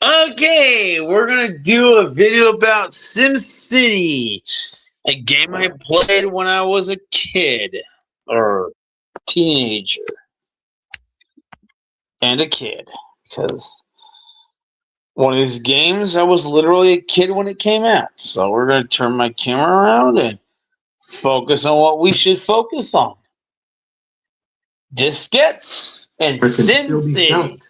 Okay, we're gonna do a video about SimCity, a game I played when I was a kid or teenager and a kid. Because one of these games, I was literally a kid when it came out. So we're gonna turn my camera around and focus on what we should focus on: diskettes and SimCity.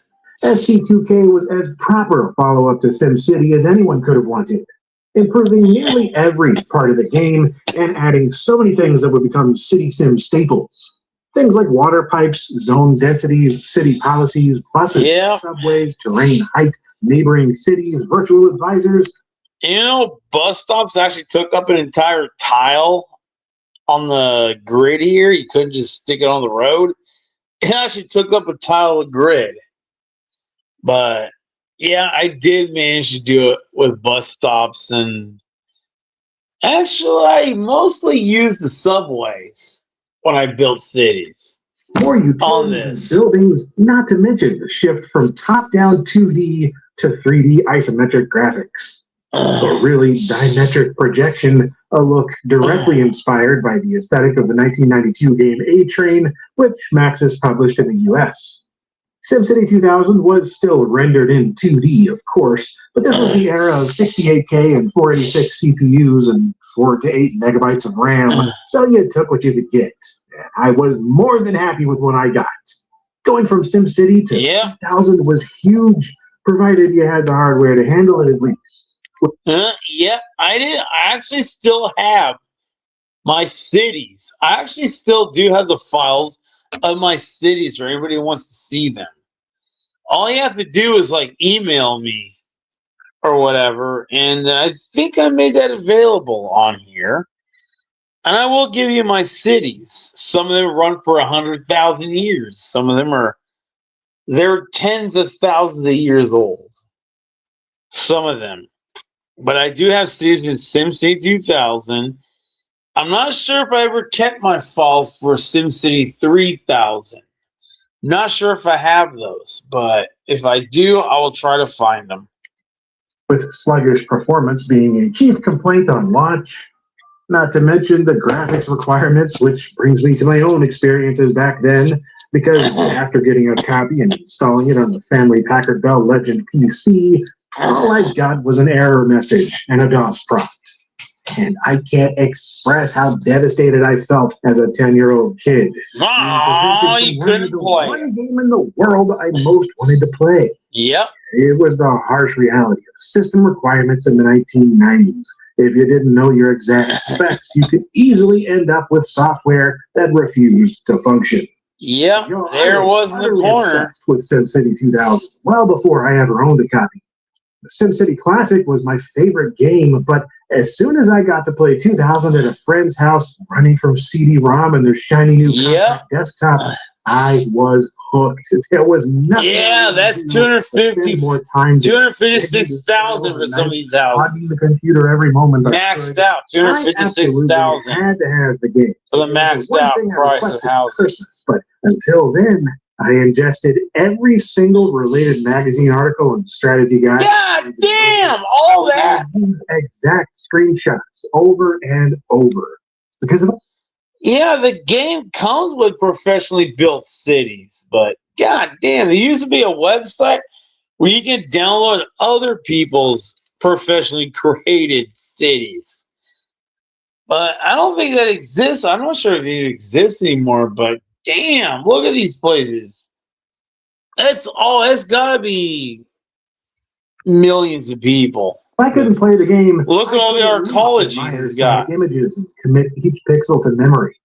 SC2K was as proper a follow-up to SimCity as anyone could have wanted, improving nearly every part of the game and adding so many things that would become City Sim staples. Things like water pipes, zone densities, city policies, buses, subways, terrain height, neighboring cities, virtual advisors. Bus stops actually took up an entire tile on the grid here. You couldn't just stick it on the road. It actually took up a tile of grid. But yeah, I did manage to do it with bus stops, and actually I mostly used the subways when I built cities. More utilities and buildings, not to mention the shift from top-down 2D to 3D isometric graphics. Or really dimetric projection, a look directly inspired by the aesthetic of the 1992 game A-Train, which Maxis published in the US. SimCity 2000 was still rendered in 2D, of course, but this was the era of 68K and 486 CPUs and 4 to 8 megabytes of RAM, so you took what you could get. And I was more than happy with what I got. Going from SimCity to 2000 was huge, provided you had the hardware to handle it at least. I did. I actually still have my cities. I actually still do have the files of my cities for anybody who wants to see them. All you have to do is email me or whatever, and I think I made that available on here. And I will give you my cities. Some of them run for 100,000 years. Some of them they're tens of thousands of years old. Some of them. But I do have cities in SimCity 2000. I'm not sure if I ever kept my files for SimCity 3000. Not sure if I have those, but if I do, I will try to find them. With sluggish performance being a chief complaint on launch, not to mention the graphics requirements, which brings me to my own experiences back then, because after getting a copy and installing it on the Family Packard Bell Legend PC, all I got was an error message and a DOS prompt. And I can't express how devastated I felt as a 10-year-old kid. Oh, you couldn't play. One game in the world I most wanted to play. Yep. It was the harsh reality of system requirements in the 1990s. If you didn't know your exact specs, you could easily end up with software that refused to function. Yep, there was in the corner. With SimCity 2000, well before I ever owned a copy. SimCity Classic was my favorite game, but as soon as I got to play 2000 at a friend's house, running from CD-ROM and their shiny new compact desktop, I was hooked. There was nothing. Yeah, that's 256,000 for some of these houses. Logging the computer every moment. Maxed out, 256,000. Had to have the game For the maxed out price of houses. But until then, I ingested every single related magazine article and strategy guide. God damn, all that! These exact screenshots over and over. Because of the game comes with professionally built cities, but god damn, there used to be a website where you can download other people's professionally created cities. But I don't think that exists. I'm not sure if it exists anymore, but damn, look at these places. That's gotta be millions of people. I couldn't play the game. Look at all the arcology he's got. Images and commit each pixel to memory.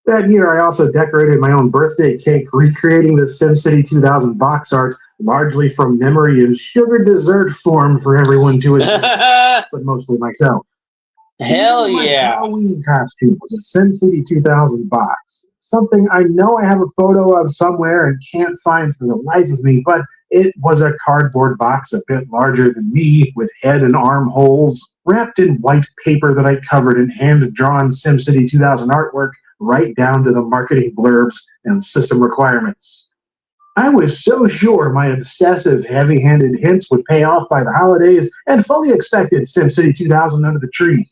That year, I also decorated my own birthday cake, recreating the SimCity 2000 box art, largely from memory in sugar dessert form for everyone to enjoy, but mostly myself. Hell my yeah. Halloween costume was a SimCity 2000 box. Something I know I have a photo of somewhere and can't find for the life of me, but it was a cardboard box a bit larger than me, with head and arm holes, wrapped in white paper that I covered in hand-drawn SimCity 2000 artwork, right down to the marketing blurbs and system requirements. I was so sure my obsessive, heavy-handed hints would pay off by the holidays and fully expected SimCity 2000 under the tree.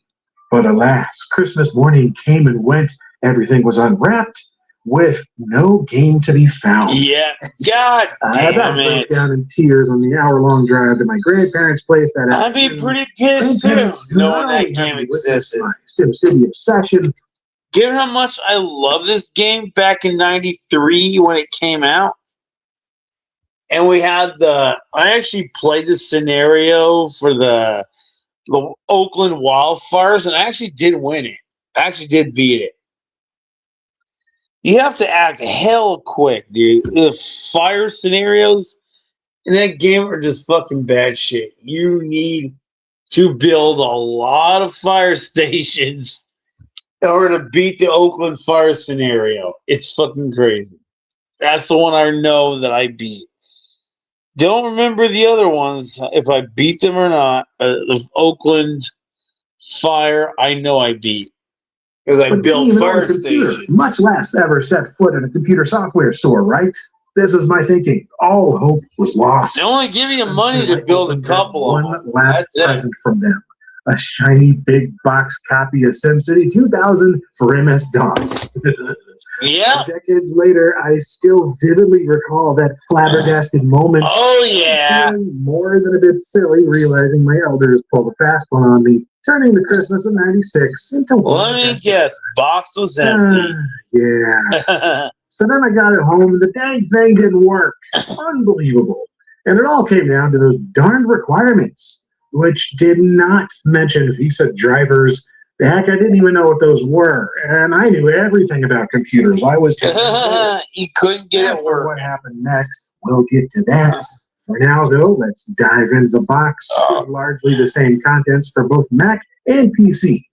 But alas, Christmas morning came and went. Everything was unwrapped with no game to be found. Yeah, God damn it. I broke down in tears on the hour-long drive to my grandparents' place that I'd be pretty pissed too, knowing that game existed. My SimCity obsession. Given how much I love this game back in '93 when it came out, and we had I actually played the scenario for the Oakland wildfires, and I actually did win it. I actually did beat it. You have to act hell quick, dude. The fire scenarios in that game are just fucking bad shit. You need to build a lot of fire stations in order to beat the Oakland fire scenario. It's fucking crazy. That's the one I know that I beat. Don't remember the other ones, if I beat them or not. The Oakland fire, I know I beat. Because I built fire stations. Much less ever set foot in a computer software store, right? This was my thinking. All hope was lost. They only give you money to build a couple of them. One last present from them. A shiny big box copy of SimCity 2000 for MS-DOS. Yeah. Decades later, I still vividly recall that flabbergasted moment. Oh, yeah. More than a bit silly, realizing my elders pulled a fast one on me, turning the Christmas of '96 into... Let me guess. Box was empty. Yeah. So then I got it home, and the dang thing didn't work. Unbelievable. And it all came down to those darned requirements, which did not mention Visa drivers. The heck, I didn't even know what those were, and I knew everything about computers. I was you couldn't get it working. What happened next? We'll get to that. For now, though, let's dive into the box. Largely the same contents for both Mac and PC.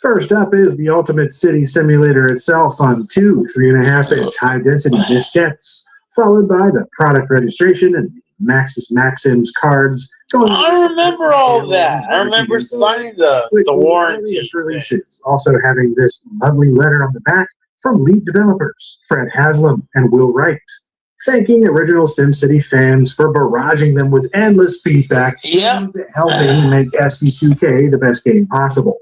First up is the Ultimate City Simulator itself on two 3.5-inch high-density diskettes, followed by the product registration and Maxis Maxims cards. I remember all that. I remember signing the warranty. Releases. Also having this lovely letter on the back from lead developers Fred Haslam and Will Wright, thanking original SimCity fans for barraging them with endless feedback and helping make SC2K the best game possible.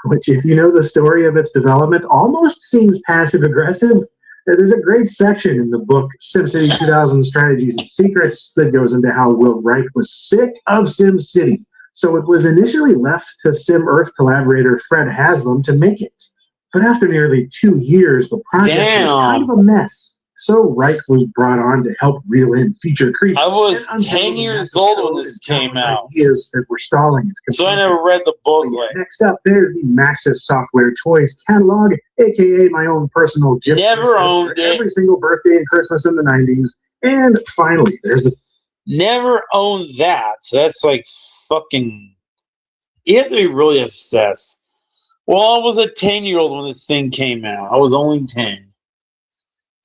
Which, if you know the story of its development, almost seems passive-aggressive. There's a great section in the book SimCity 2000 Strategies and Secrets that goes into how Will Wright was sick of SimCity, so it was initially left to SimEarth collaborator Fred Haslam to make it. But after nearly 2 years, the project was kind of a mess. So Wright was brought on to help reel in feature creep. I was 10 years old when this came out. Ideas that were stalling. So I never read the book. Next up, there's the Maxis Software Toys catalog, aka my own personal gift. Never owned it. Every single birthday and Christmas in the 90s. And finally, there's the... Never owned that. So that's like fucking... You have to be really obsessed. Well, I was a 10-year-old when this thing came out. I was only 10.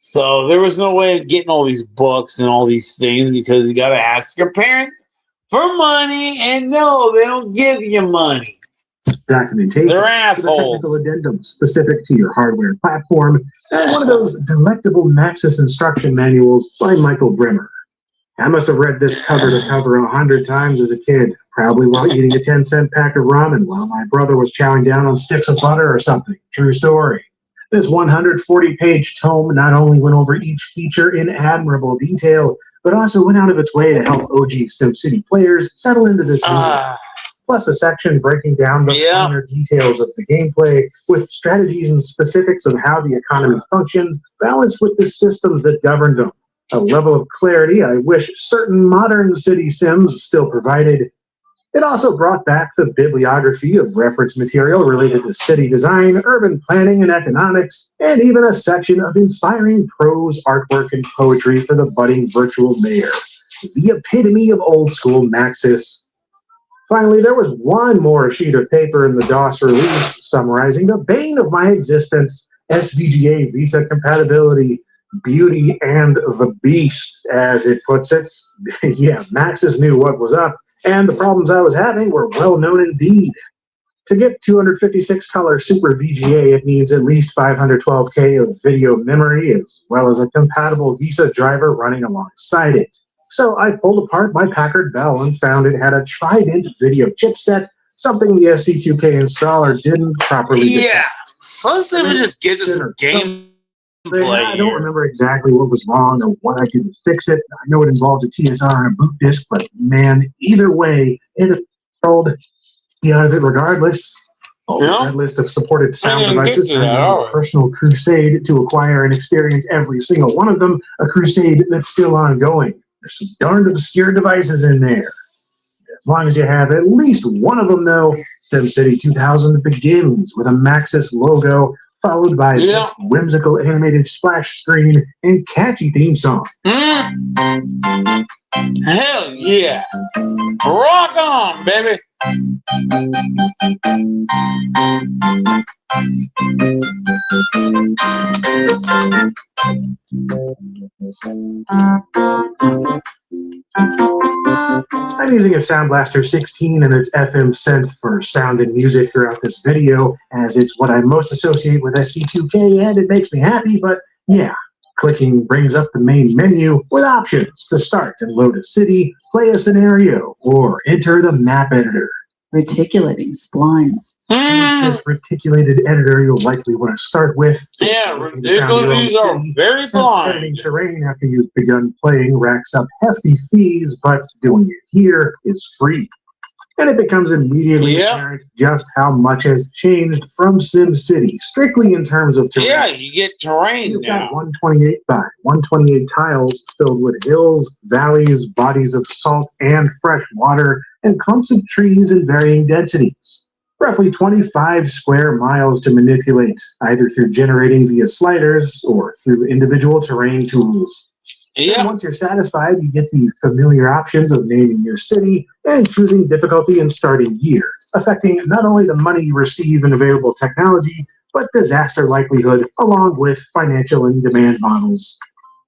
So there was no way of getting all these books and all these things because you got to ask your parents for money, and no, they don't give you money. Documentation. They're assholes. Technical addendum specific to your hardware platform, and one of those delectable Maxis instruction manuals by Michael Bremer. I must have read this cover to cover 100 times as a kid, probably while eating a 10-cent pack of ramen while my brother was chowing down on sticks of butter or something. True story. This 140-page tome not only went over each feature in admirable detail, but also went out of its way to help OG SimCity players settle into this world. Plus a section breaking down the finer details of the gameplay with strategies and specifics of how the economy functions, balanced with the systems that govern them. A level of clarity I wish certain modern city sims still provided. It also brought back the bibliography of reference material related to city design, urban planning, and economics, and even a section of inspiring prose, artwork, and poetry for the budding virtual mayor. The epitome of old-school Maxis. Finally, there was one more sheet of paper in the DOS release summarizing the bane of my existence, SVGA Visa compatibility, beauty, and the beast, as it puts it. Yeah, Maxis knew what was up, and the problems I was having were well known indeed. To get 256 color Super VGA, it needs at least 512K of video memory, as well as a compatible VISA driver running alongside it. So I pulled apart my Packard Bell and found it had a Trident video chipset, something the SC2K installer didn't properly detect. Yeah, so let's just get to some gameplay. I don't remember exactly what was wrong or what I did to fix it. I know it involved a TSR and a boot disk, but man, either way, it told me out of it regardless. That list of supported sound devices turned into a personal crusade to acquire and experience every single one of them, a crusade that's still ongoing. There's some darned obscure devices in there. As long as you have at least one of them, though, SimCity 2000 begins with a Maxis logo, followed by this whimsical animated splash screen and catchy theme song. Hell yeah! Rock on, baby! I'm using a Sound Blaster 16 and its FM synth for sound and music throughout this video, as it's what I most associate with SC2K, and it makes me happy, but yeah. Clicking brings up the main menu with options to start and load a city, play a scenario, or enter the map editor. Reticulating splines. This reticulated editor you'll likely want to start with. Yeah, reticulating are very blind. Editing terrain after you've begun playing racks up hefty fees, but doing it here is free. And it becomes immediately apparent just how much has changed from SimCity, strictly in terms of terrain. Yeah, you get terrain now. 128 by 128 tiles filled with hills, valleys, bodies of salt and fresh water, and clumps of trees in varying densities. Roughly 25 square miles to manipulate, either through generating via sliders or through individual terrain tools. And once you're satisfied, you get the familiar options of naming your city and choosing difficulty and starting year, affecting not only the money you receive in available technology, but disaster likelihood, along with financial and demand models.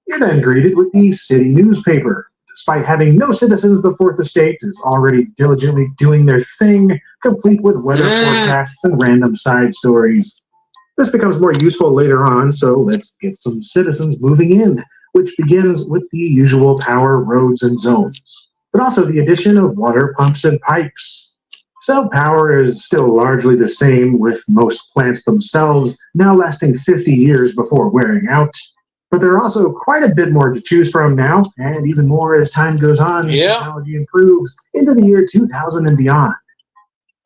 You're then greeted with the city newspaper. Despite having no citizens, the Fourth Estate is already diligently doing their thing, complete with weather forecasts and random side stories. This becomes more useful later on, so let's get some citizens moving in, which begins with the usual power, roads, and zones, but also the addition of water pumps and pipes. So power is still largely the same, with most plants themselves now lasting 50 years before wearing out. But there are also quite a bit more to choose from now, and even more as time goes on and technology improves into the year 2000 and beyond.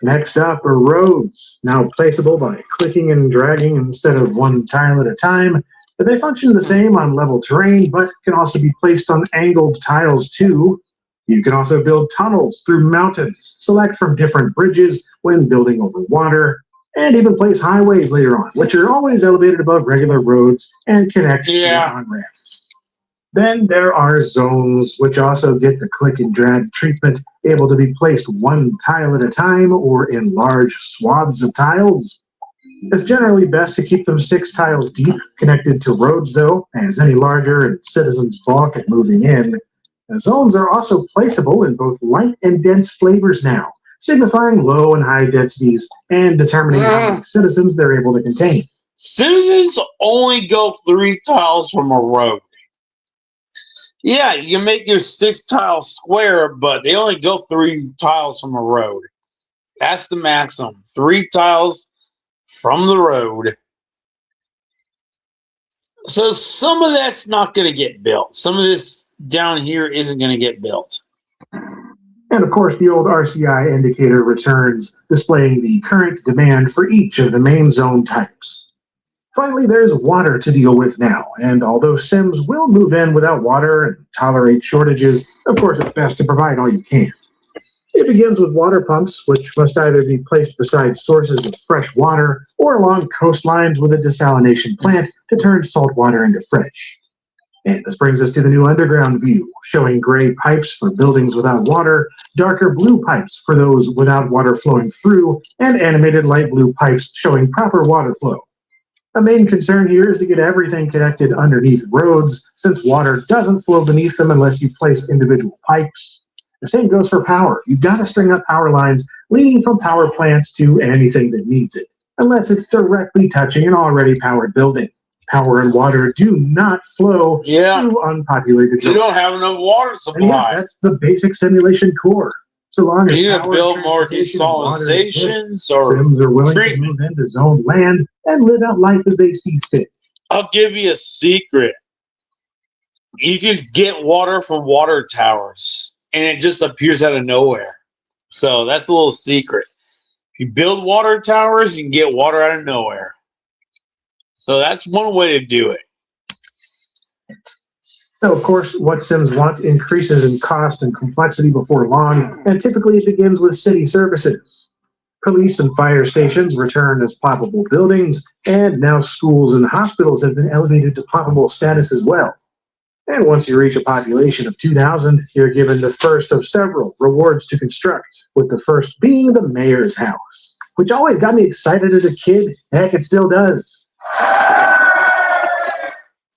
Next up are roads, now placeable by clicking and dragging instead of one tile at a time. But they function the same on level terrain, but can also be placed on angled tiles too. You can also build tunnels through mountains, select from different bridges when building over water, and even place highways later on, which are always elevated above regular roads and connect on ramps. Then there are zones, which also get the click and drag treatment, able to be placed one tile at a time or in large swaths of tiles. It's generally best to keep them 6 tiles deep, connected to roads though, as any larger and citizens balk at moving in. The zones are also placeable in both light and dense flavors now, signifying low and high densities and determining how many citizens they're able to contain. Citizens only go 3 tiles from a road. Yeah, you can make your 6 tile square, but they only go 3 tiles from a road. That's the maximum. 3 tiles from the road. So some of that's not going to get built. Some of this down here isn't going to get built. And of course, the old RCI indicator returns, displaying the current demand for each of the main zone types. Finally, there's water to deal with now, and although Sims will move in without water and tolerate shortages, of course it's best to provide all you can. It begins with water pumps, which must either be placed beside sources of fresh water or along coastlines with a desalination plant to turn salt water into fresh. And this brings us to the new underground view, showing gray pipes for buildings without water, darker blue pipes for those without water flowing through, and animated light blue pipes showing proper water flow. A main concern here is to get everything connected underneath roads, since water doesn't flow beneath them unless you place individual pipes. The same goes for power. You've got to string up power lines leading from power plants to anything that needs it, unless it's directly touching an already powered building. Power and water do not flow through unpopulated You don't have enough water supply. And yeah, that's the basic simulation core. So long as you need to power, build more transportation, and water desalinizations or Sims are willing treatment. to move into zoned land and live out life as they see fit. I'll give you a secret. You can get water from water towers, and it just appears out of nowhere. So that's a little secret. If you build water towers, you can get water out of nowhere. So that's one way to do it. So, of course, what Sims want increases in cost and complexity before long, and typically it begins with city services. Police and fire stations return as poppable buildings, and now schools and hospitals have been elevated to poppable status as well. And once you reach a population of 2,000, you're given the first of several rewards to construct, with the first being the mayor's house, which always got me excited as a kid. Heck, it still does.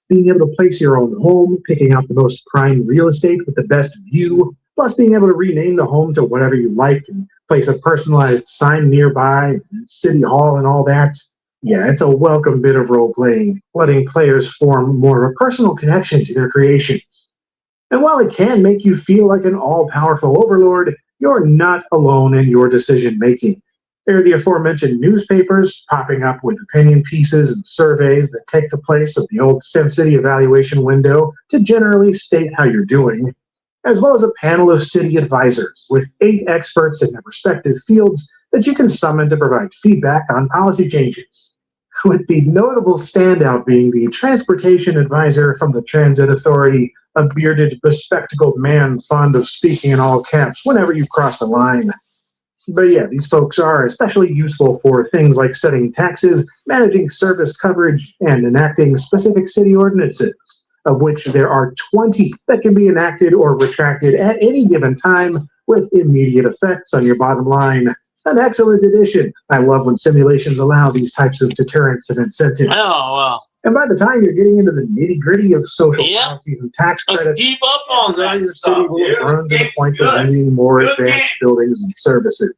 Being able to place your own home, picking out the most prime real estate with the best view, plus being able to rename the home to whatever you like and place a personalized sign nearby, city hall and all that. Yeah, it's a welcome bit of role-playing, letting players form more of a personal connection to their creations. And while it can make you feel like an all-powerful overlord, you're not alone in your decision-making. There are the aforementioned newspapers popping up with opinion pieces and surveys that take the place of the old SimCity evaluation window to generally state how you're doing, as well as a panel of city advisors with 8 experts in their respective fields that you can summon to provide feedback on policy changes, with the notable standout being the transportation advisor from the Transit Authority, a bearded, bespectacled man fond of speaking in all caps whenever you cross the line. But yeah, these folks are especially useful for things like setting taxes, managing service coverage, and enacting specific city ordinances, of which there are 20 that can be enacted or retracted at any given time with immediate effects on your bottom line. An excellent addition. I love when simulations allow these types of deterrents and incentives. Oh, well. And by the time you're getting into the nitty-gritty of social policies and tax credits, let's keep up on that your stuff. city will have grown to the point of needing more advanced buildings and services.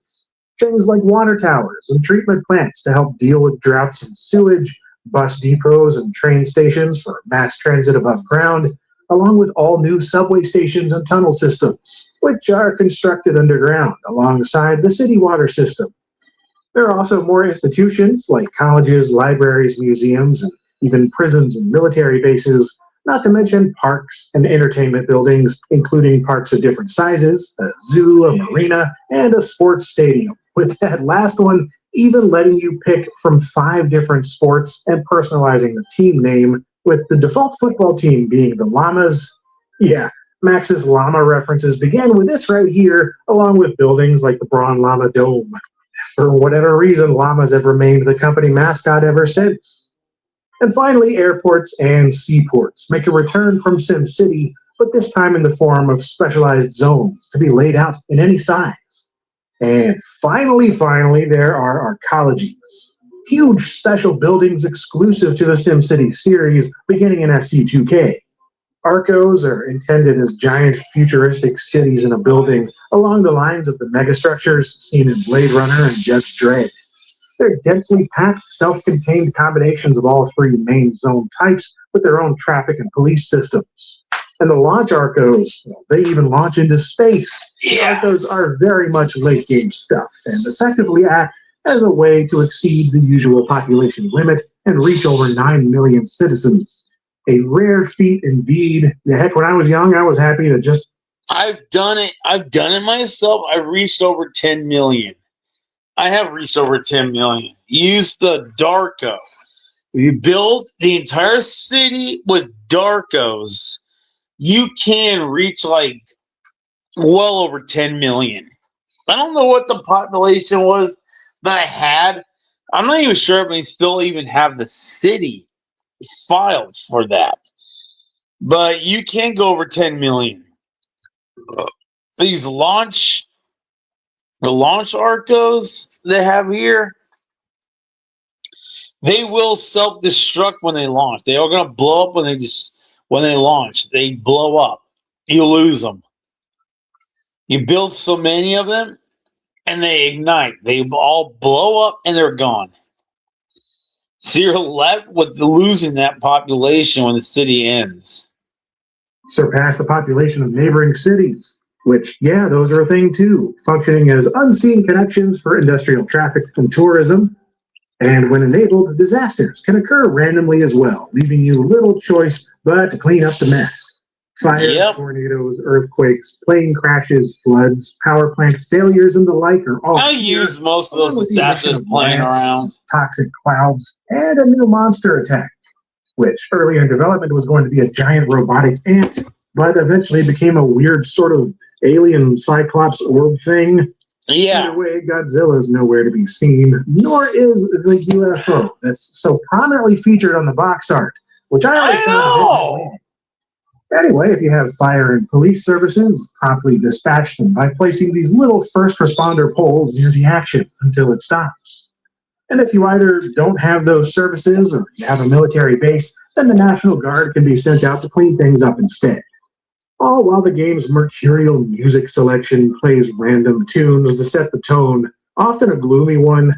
Things like water towers and treatment plants to help deal with droughts and sewage, bus depots and train stations for mass transit above ground, along with all new subway stations and tunnel systems, which are constructed underground alongside the city water system. There are also more institutions like colleges, libraries, museums, and even prisons and military bases, not to mention parks and entertainment buildings, including parks of different sizes, a zoo, a marina, and a sports stadium, with that last one even letting you pick from 5 different sports and personalizing the team name, with the default football team being the Llamas. Yeah, Max's llama references began with this right here, along with buildings like the Braun Llama Dome. For whatever reason, llamas have remained the company mascot ever since. And finally, airports and seaports make a return from SimCity, but this time in the form of specialized zones to be laid out in any size. And finally, there are arcologies. Huge special buildings exclusive to the SimCity series beginning in SC2K. Arcos are intended as giant futuristic cities in a building along the lines of the megastructures seen in Blade Runner and Judge Dredd. They're densely packed, self-contained combinations of all 3 main zone types with their own traffic and police systems. And the launch Arcos, they even launch into space. Yeah. Arcos are very much late-game stuff and effectively act as a way to exceed the usual population limit and reach over 9 million citizens. A rare feat indeed. Heck, when I was young, I was happy to just... I've done it myself. I reached over 10 million. I have reached over 10 million. Use the Darko. You build the entire city with Darkos, you can reach like well over 10 million. I don't know what the population was that I had. I'm not even sure if I still even have the city filed for that. But you can go over 10 million. These launch Arcos they have here, they will self-destruct when they launch. They are going to blow up when they launch. They blow up. You lose them. You build so many of them, and they ignite. They all blow up, and they're gone. So you're left with losing that population when the city ends. Surpass the population of neighboring cities, which, yeah, those are a thing too, functioning as unseen connections for industrial traffic and tourism. And when enabled, disasters can occur randomly as well, leaving you little choice but to clean up the mess. Fires, tornadoes, earthquakes, plane crashes, floods, power plant failures, and the like are all. I use most of those disasters playing around. Toxic clouds, and a new monster attack, which earlier in development was going to be a giant robotic ant, but eventually became a weird sort of alien cyclops orb thing. Yeah. Either way, Godzilla's nowhere to be seen, nor is the UFO that's so prominently featured on the box art, which I always found. Anyway, if you have fire and police services, promptly dispatch them by placing these little first responder poles near the action until it stops. And if you either don't have those services or you have a military base, then the National Guard can be sent out to clean things up instead. All while the game's mercurial music selection plays random tunes to set the tone, often a gloomy one.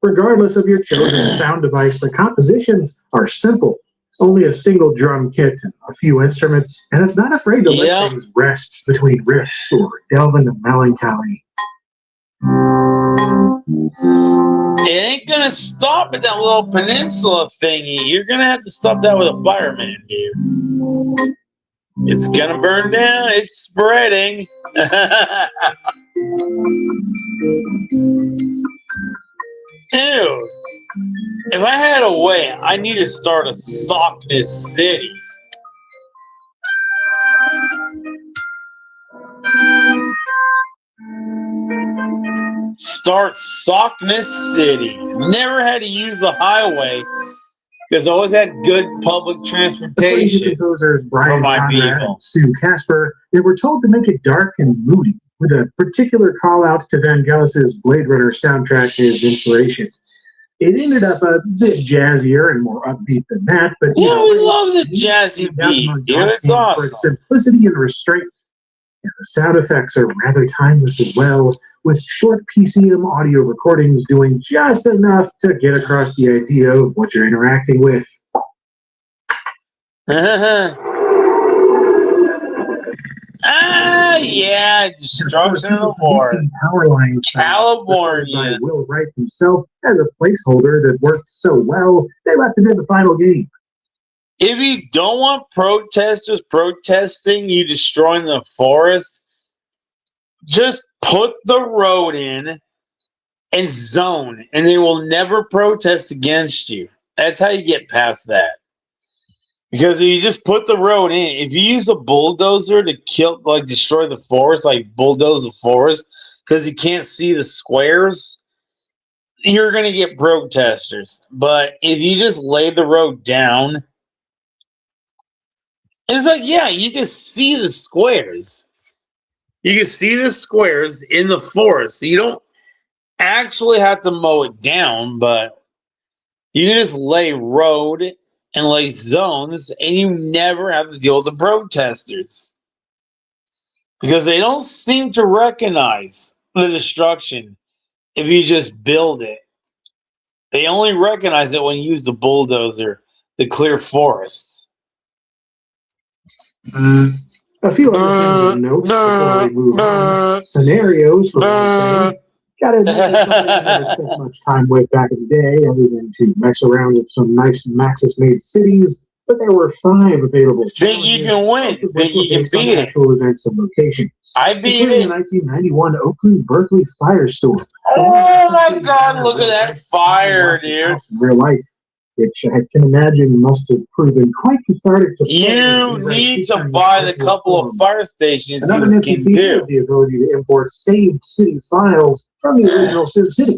Regardless of your chosen sound device, the compositions are simple. Only a single drum kit and a few instruments, and it's not afraid to let things rest between riffs or delve into melancholy. It ain't gonna stop at that little peninsula thingy. You're gonna have to stop that with a fireman, dude. It's gonna burn down. It's spreading. Dude, if I had a way, I need to start a Sockness City. Start Sockness City. Never had to use the highway because I always had good public transportation Composers Brian for my Conrad people. And Sue Casper, they were told to make it dark and moody, with a particular call out to Vangelis's Blade Runner soundtrack as inspiration. It ended up a bit jazzier and more upbeat than that, but we love the jazzy beat, dude. It's awesome. For its simplicity and restraint. And the sound effects are rather timeless as well, with short PCM audio recordings doing just enough to get across the idea of what you're interacting with. Yeah, Destruction of the Forest. Power lines California. Will Wright himself as a placeholder that worked so well, they left it in the final game. If you don't want protesters protesting you destroying the forest, just put the road in and zone, and they will never protest against you. That's how you get past that. Because if you just put the road in, if you use a bulldozer to destroy the forest, like bulldoze the forest, because you can't see the squares, you're going to get protesters. But if you just lay the road down, it's like, yeah, you can see the squares. You can see the squares in the forest. So you don't actually have to mow it down, but you can just lay road and lay zones, and you never have to deal with the protesters. Because they don't seem to recognize the destruction if you just build it. They only recognize it when you use the bulldozer to clear forests. A few other things to note before we move on. Scenarios for one thing. Gotta admit, it's something I never spent much time with back in the day, other than to mess around with some nice Maxis-made cities. But there were 5 available. Think you can win? Think you can beat it? Actual events and locations. I beat it. The 1991 Oakland Berkeley firestorm. Oh my God! Look at that fire, dude! In real life, which I can imagine must have proven quite cathartic to you need to buy the couple of fire stations you can do. The ability to import saved city files from the original SimCity.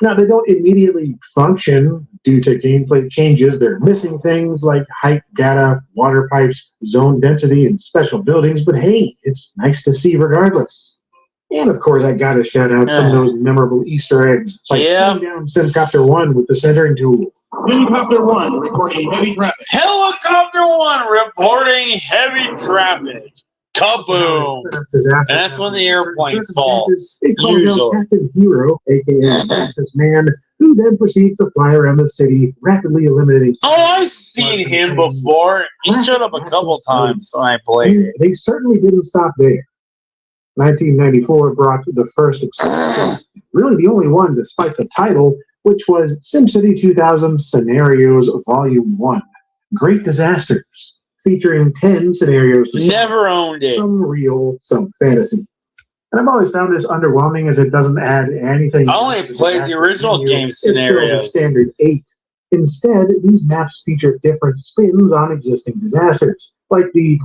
Now, they don't immediately function due to gameplay changes. They're missing things like height data, water pipes, zone density, and special buildings, but hey, it's nice to see regardless. And of course, I gotta shout out some of those memorable Easter eggs, like putting down Helicopter 1 with the centering tool. Helicopter 1 reporting heavy traffic. Helicopter 1 reporting heavy traffic. Kaboom! And that's when the airplane falls. It calls out Usually. Captain Hero, aka Fastest Man, who then proceeds to fly around the city, rapidly eliminating. Oh, I've seen him before. He showed up a couple times when I played it. They certainly didn't stop there. 1994 brought the first expansion, really the only one despite the title, which was SimCity 2000 Scenarios Volume 1, Great Disasters, featuring 10 scenarios. Never owned it. Some real, some fantasy. And I've always found this underwhelming as it doesn't add anything. I only played the original game scenarios. It's still the standard 8. Instead, these maps feature different spins on existing disasters, like the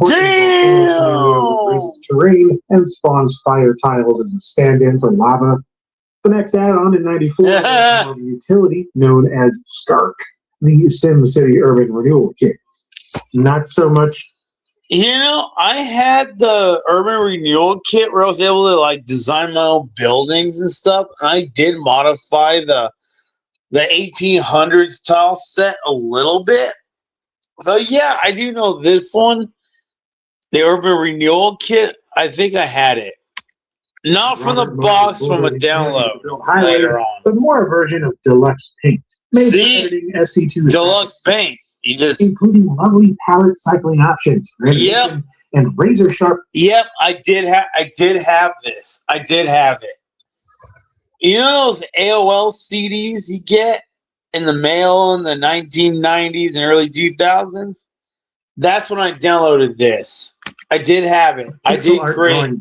terrain and spawns fire tiles as a stand-in for lava. The next add-on in 94 was a utility known as Skark, the SimCity Urban Renewal Kit. Not so much. You know, I had the Urban Renewal Kit where I was able to like design my own buildings and stuff, and I did modify the 1800s tile set a little bit. So yeah, I do know this one, the Urban Renewal Kit. I think I had it, not from the box, from a download later on. But more a version of Deluxe Paint, made for editing SC2 Deluxe Paint. You just including lovely palette cycling options, yep, and razor sharp. Yep, I did have this. I did have it. You know those AOL CDs you get in the mail in the 1990s and early 2000s? That's when I downloaded this. I did have it. I did create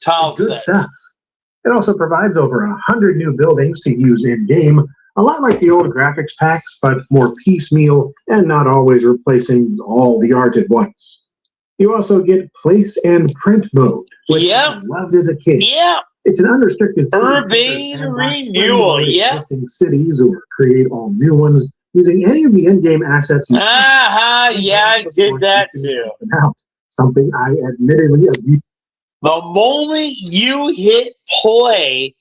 tile sets. It also provides over 100 new buildings to use in-game, a lot like the old graphics packs, but more piecemeal and not always replacing all the art at once. You also get place and print mode, which I loved as a kid. Yeah. It's an unrestricted urban renewal. Yeah. Cities or create all new ones using any of the in-game assets. Yeah, I did that too. Something I admittedly abused. The moment you hit play,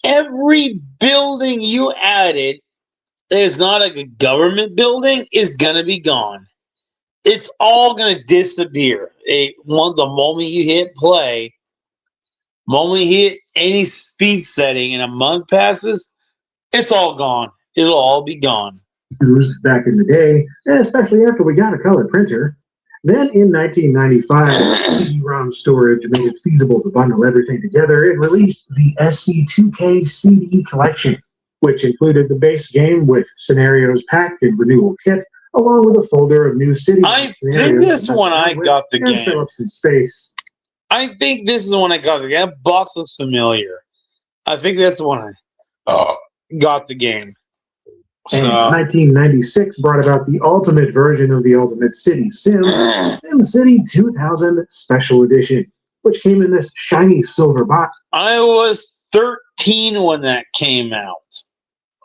every building you added that is not like a government building is going to be gone. It's all going to disappear. The moment you hit play, moment you hit any speed setting and a month passes, it's all gone. It'll all be gone. Back in the day, and especially after we got a color printer. Then in 1995, CD-ROM storage made it feasible to bundle everything together and released the SC2K CD collection, which included the base game with scenarios pack and renewal kit, along with a folder of new cities. I think this one I got the game. Phillips in space. I think this is the one I got the game. That box looks familiar. I think that's the one I got the game. And 1996 brought about the ultimate version of the Ultimate City Sim, SimCity 2000 Special Edition, which came in this shiny silver box. I was 13 when that came out.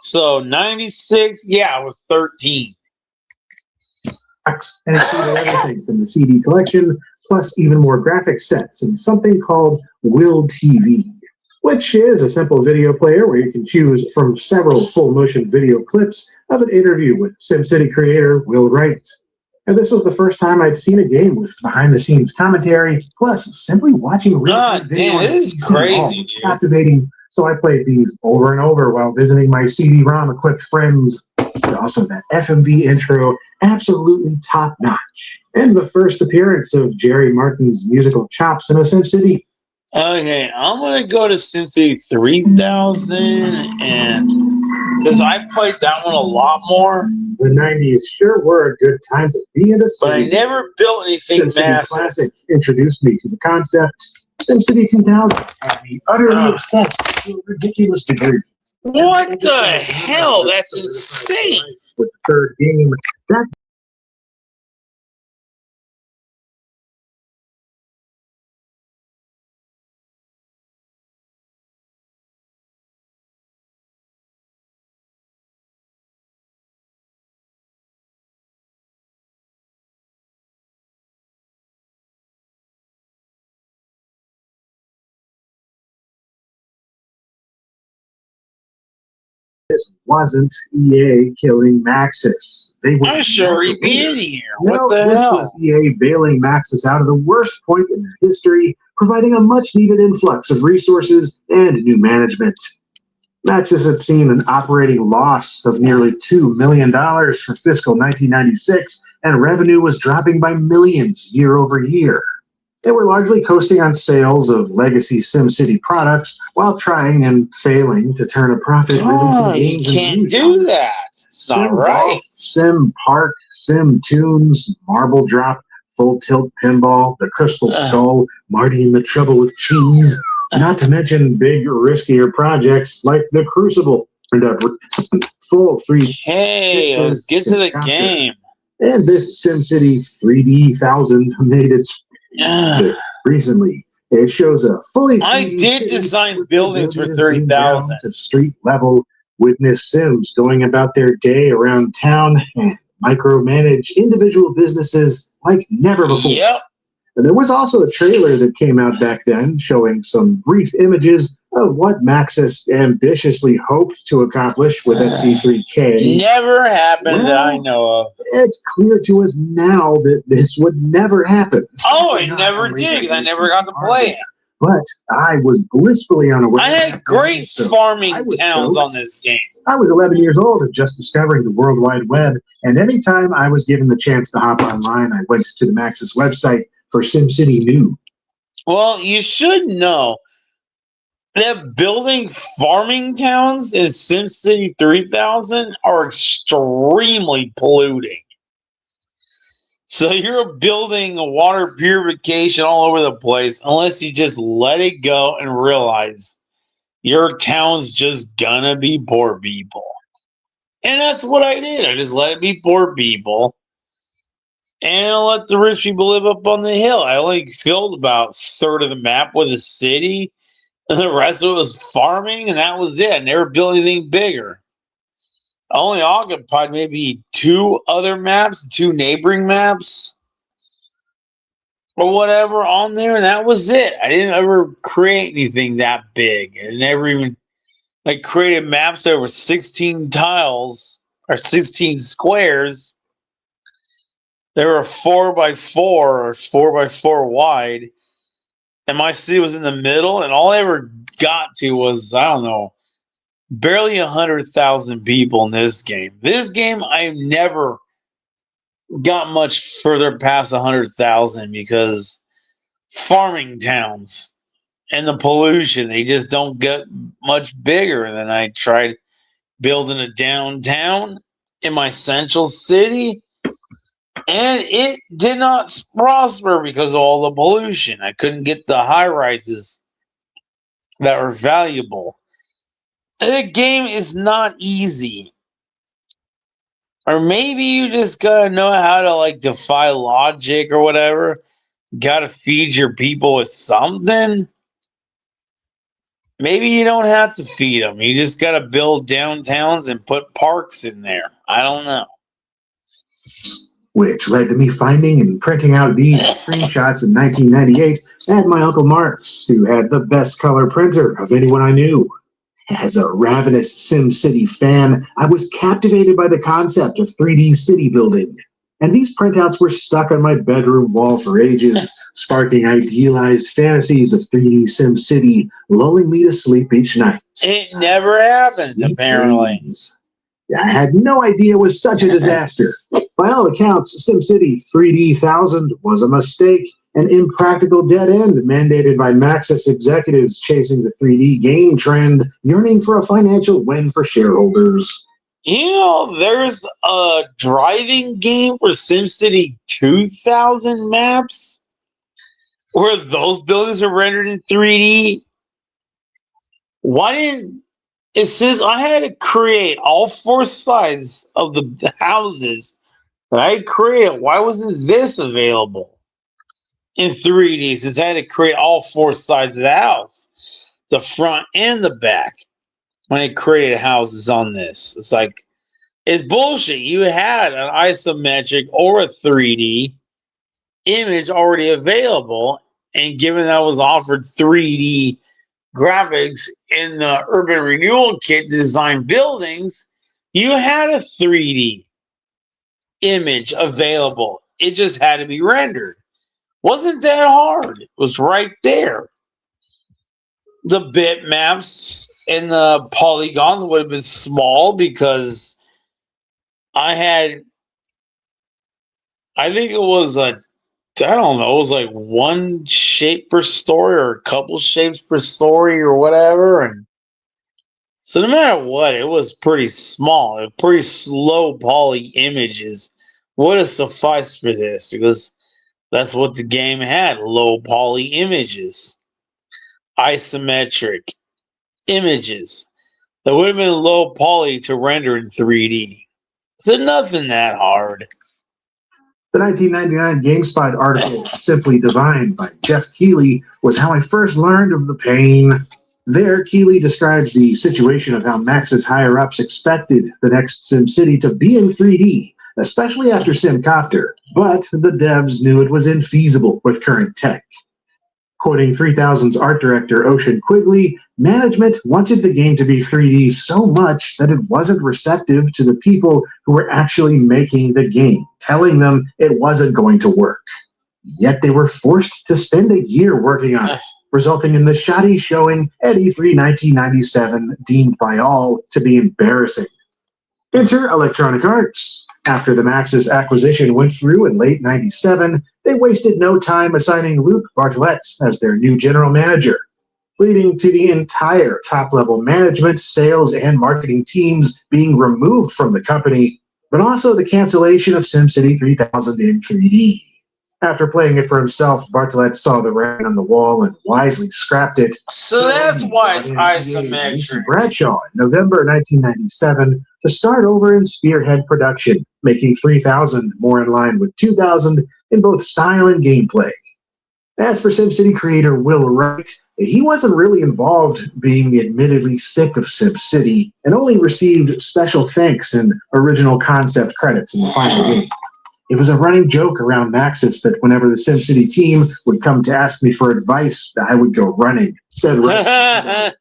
So 96, yeah, I was 13. And included everything from the CD collection, plus even more graphic sets and something called Will TV, which is a simple video player where you can choose from several full-motion video clips of an interview with SimCity creator Will Wright. And this was the first time I'd seen a game with behind-the-scenes commentary, plus simply watching real video. Damn, this is crazy, dude. Captivating. So I played these over and over while visiting my CD-ROM-equipped friends. But also that FMV intro, absolutely top-notch. And the first appearance of Jerry Martin's musical chops in a SimCity. Okay, I'm gonna go to SimCity 3000, and because I played that one a lot more. The 90s sure were a good time to be in a city. But I never built anything SimCity massive. Classic introduced me to the concept. SimCity 2000 had me utterly obsessed to a ridiculous degree. What the hell? That's insane. With the third game, that this wasn't EA killing Maxis. They were I'm sure not he'd the be leader. in here. No, What the this hell? was EA bailing Maxis out of the worst point in their history, providing a much-needed influx of resources and new management. Maxis had seen an operating loss of nearly $2 million for fiscal 1996, and revenue was dropping by millions year over year. They were largely coasting on sales of legacy SimCity products while trying and failing to turn a profit Oh, releasing you games and can't news do genres. that. It's not Sim right. Golf, Sim Park, Sim Tunes, Marble Drop, Full Tilt Pinball, The Crystal Skull, Marty and the Trouble with Cheese, not to mention big, riskier projects like The Crucible, turned up full 3 Hey, let's get to the game. And this SimCity 3D1000 made its recently. It shows a fully. I did design buildings for 30,000. To street level, witness Sims going about their day around town and micromanage individual businesses like never before. Yep. And there was also a trailer that came out back then showing some brief images of what Maxis ambitiously hoped to accomplish with SD3K. Never happened that I know of. It's clear to us now that this would never happen. Oh, it never did because I never got to play it. But I was blissfully unaware. I had great farming towns on this game. I was 11 years old and just discovering the World Wide Web, and anytime I was given the chance to hop online, I went to the Maxis website for SimCity New. Well, you should know that building farming towns in SimCity 3000 are extremely polluting. So you're building water purification all over the place unless you just let it go and realize your town's just gonna be poor people. And that's what I did. I just let it be poor people. And I let the rich people live up on the hill. I only filled about a third of the map with a city. And the rest of it was farming, and that was it. I never built anything bigger. I only occupied maybe 2 other maps, 2 neighboring maps, or whatever on there, and that was it. I didn't ever create anything that big. I never even created maps that were 16 tiles or 16 squares. They were 4x4 or 4x4 wide. And my city was in the middle, and all I ever got to was, I don't know, barely 100,000 people in this game. This game, I've never got much further past 100,000 because farming towns and the pollution, they just don't get much bigger. And then I tried building a downtown in my central city, and it did not prosper because of all the pollution. I couldn't get the high rises that were valuable. The game is not easy. Or maybe you just gotta know how to defy logic or whatever. Gotta feed your people with something. Maybe you don't have to feed them. You just gotta build downtowns and put parks in there. I don't know. Which led to me finding and printing out these screenshots in 1998 at my Uncle Mark's, who had the best color printer of anyone I knew. As a ravenous SimCity fan, I was captivated by the concept of 3D city building. And these printouts were stuck on my bedroom wall for ages, sparking idealized fantasies of 3D SimCity, lulling me to sleep each night. It never happened, apparently. I had no idea it was such a disaster. By all accounts, SimCity 3D1000 was a mistake, an impractical dead end mandated by Maxis executives chasing the 3D game trend, yearning for a financial win for shareholders. You know, there's a driving game for SimCity 2000 maps where those buildings are rendered in 3D. Why didn't it says I had to create all 4 sides of the houses that I created. Why wasn't this available in 3D since I had to create all 4 sides of the house, the front and the back, when I created houses on this? It's bullshit. You had an isometric or a 3D image already available, and given that was offered 3D graphics in the Urban Renewal Kit to design buildings, you had a 3D image available. It just had to be rendered. Wasn't that hard. It was right there. The bitmaps and the polygons would have been small because I think it was it was like one shape per story or a couple shapes per story or whatever. And so no matter what, it was pretty small. Pretty slow poly images would have sufficed for this because that's what the game had. Low poly images. Isometric images. That would have been low poly to render in 3D. So nothing that hard. The 1999 GameSpot article, Simply Divine by Jeff Keighley, was how I first learned of the pain. There, Keighley describes the situation of how Maxis higher-ups expected the next SimCity to be in 3D, especially after SimCopter, but the devs knew it was infeasible with current tech. Quoting 3000's art director Ocean Quigley, management wanted the game to be 3D so much that it wasn't receptive to the people who were actually making the game, telling them it wasn't going to work. Yet they were forced to spend a year working on it, resulting in the shoddy showing at E3 1997 deemed by all to be embarrassing. Enter Electronic Arts. After the Maxis acquisition went through in late 97, they wasted no time assigning Luc Bartlett as their new general manager, leading to the entire top-level management, sales, and marketing teams being removed from the company, but also the cancellation of SimCity 3000 in 3D. After playing it for himself, Bartlett saw the writing on the wall and wisely scrapped it. So that's why it's isometric. Bradshaw in November 1997 to start over and spearhead production, making 3000 more in line with 2000 in both style and gameplay. As for SimCity creator Will Wright, he wasn't really involved, being admittedly sick of SimCity, and only received special thanks and original concept credits in the final game. It was a running joke around Maxis that whenever the SimCity team would come to ask me for advice, I would go running, said Wright.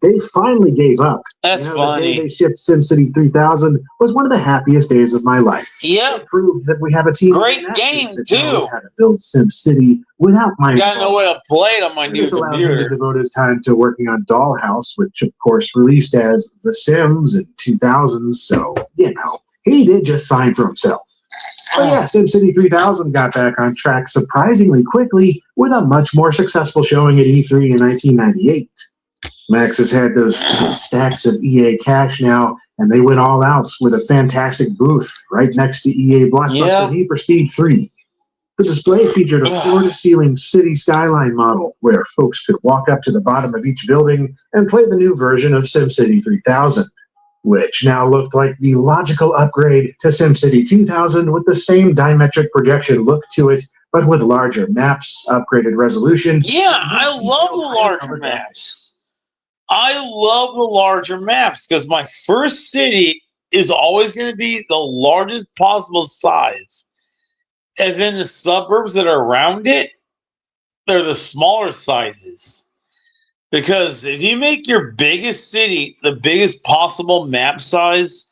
They finally gave up. That's funny. The day they shipped SimCity 3000 was one of the happiest days of my life. Yep. It proved that we have a team. Great game, that too. knows how to build SimCity without my. Gotta know what to play it on my new This allowed him computer. to devote his time to working on Dollhouse, which of course released as The Sims in 2000. So he did just fine for himself. But yeah, SimCity 3000 got back on track surprisingly quickly with a much more successful showing at E3 in 1998. Maxis had those stacks of EA cash now, and they went all out with a fantastic booth right next to EA Blockbuster Need for Speed 3. The display featured a floor-to-ceiling city skyline model where folks could walk up to the bottom of each building and play the new version of SimCity 3000. Which now looked like the logical upgrade to SimCity 2000 with the same dimetric projection look to it, but with larger maps, upgraded resolution. Yeah, I love the larger maps. I love the larger maps because my first city is always going to be the largest possible size. And then the suburbs that are around it, they're the smaller sizes. Because if you make your biggest city the biggest possible map size,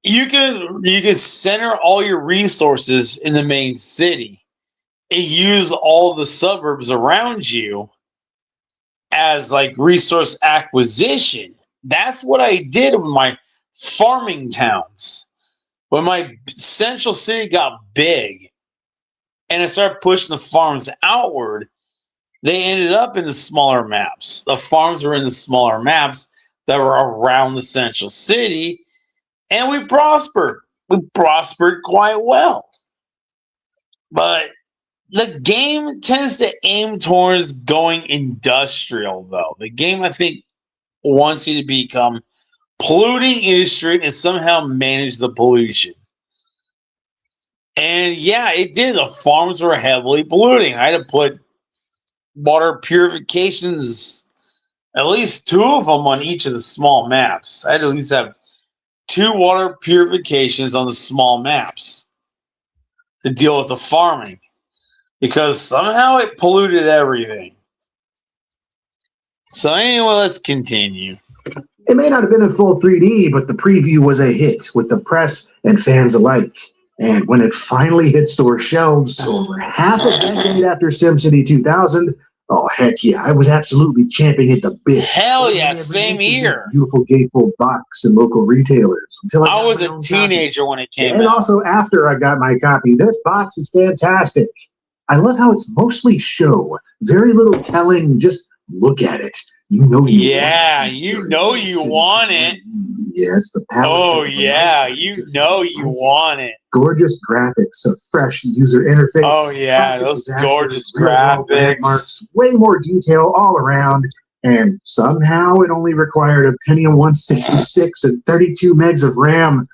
you can center all your resources in the main city and use all the suburbs around you as like resource acquisition. That's what I did with my farming towns. When my central city got big and I started pushing the farms outward, they ended up in the smaller maps. The farms were in the smaller maps that were around the central city, and we prospered. We prospered quite well. But the game tends to aim towards going industrial, though. The game, I think, wants you to become polluting industry and somehow manage the pollution. And yeah, it did. The farms were heavily polluting. I had to put water purifications, at least 2 of them on each of the small maps. I had to at least have 2 water purifications on the small maps to deal with the farming because somehow it polluted everything. So anyway, let's continue. It may not have been in full 3D, but the preview was a hit with the press and fans alike. And when it finally hit store shelves over half a decade after SimCity 2000, oh heck yeah, I was absolutely champing at the bit. Hell yeah, same here. Beautiful gatefold box and local retailers. Until I was a teenager when it came out. And also after I got my copy, this box is fantastic. I love how it's mostly show, very little telling, just look at it. You know you want it. Yeah, it's the power. Oh yeah, you want it. Gorgeous graphics, a fresh user interface. Oh yeah, those gorgeous graphics. Way more detail all around, and somehow it only required a Pentium 166 and 32 megs of RAM.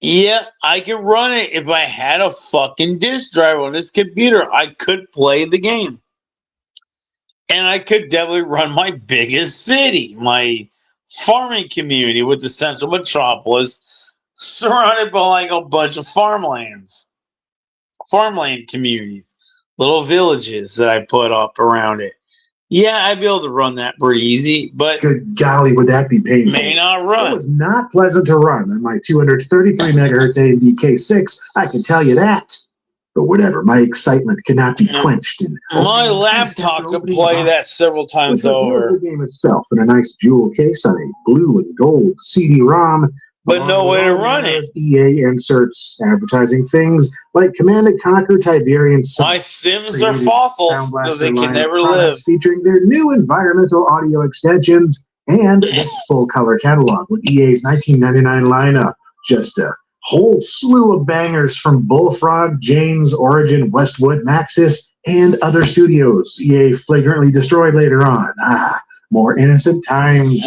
Yeah, I could run it if I had a fucking disk drive on this computer. I could play the game. And I could definitely run my biggest city, my farming community with the central metropolis, surrounded by like a bunch of farmland communities, little villages that I put up around it. Yeah, I'd be able to run that pretty easy, but good golly, would that be painful? May not run. It was not pleasant to run on my 233 megahertz AMD K6. I can tell you that. But whatever, my excitement cannot be quenched. My laptop could play that several times over. The game itself in a nice jewel case on a blue and gold CD-ROM. But no way to run it. EA inserts advertising things like Command & Conquer Tiberian. My Sims are fossils because they can never live. Featuring their new environmental audio extensions and this full color catalog with EA's 1999 lineup. Just a whole slew of bangers from Bullfrog, James, Origin, Westwood, Maxis, and other studios. EA flagrantly destroyed later on. More innocent times.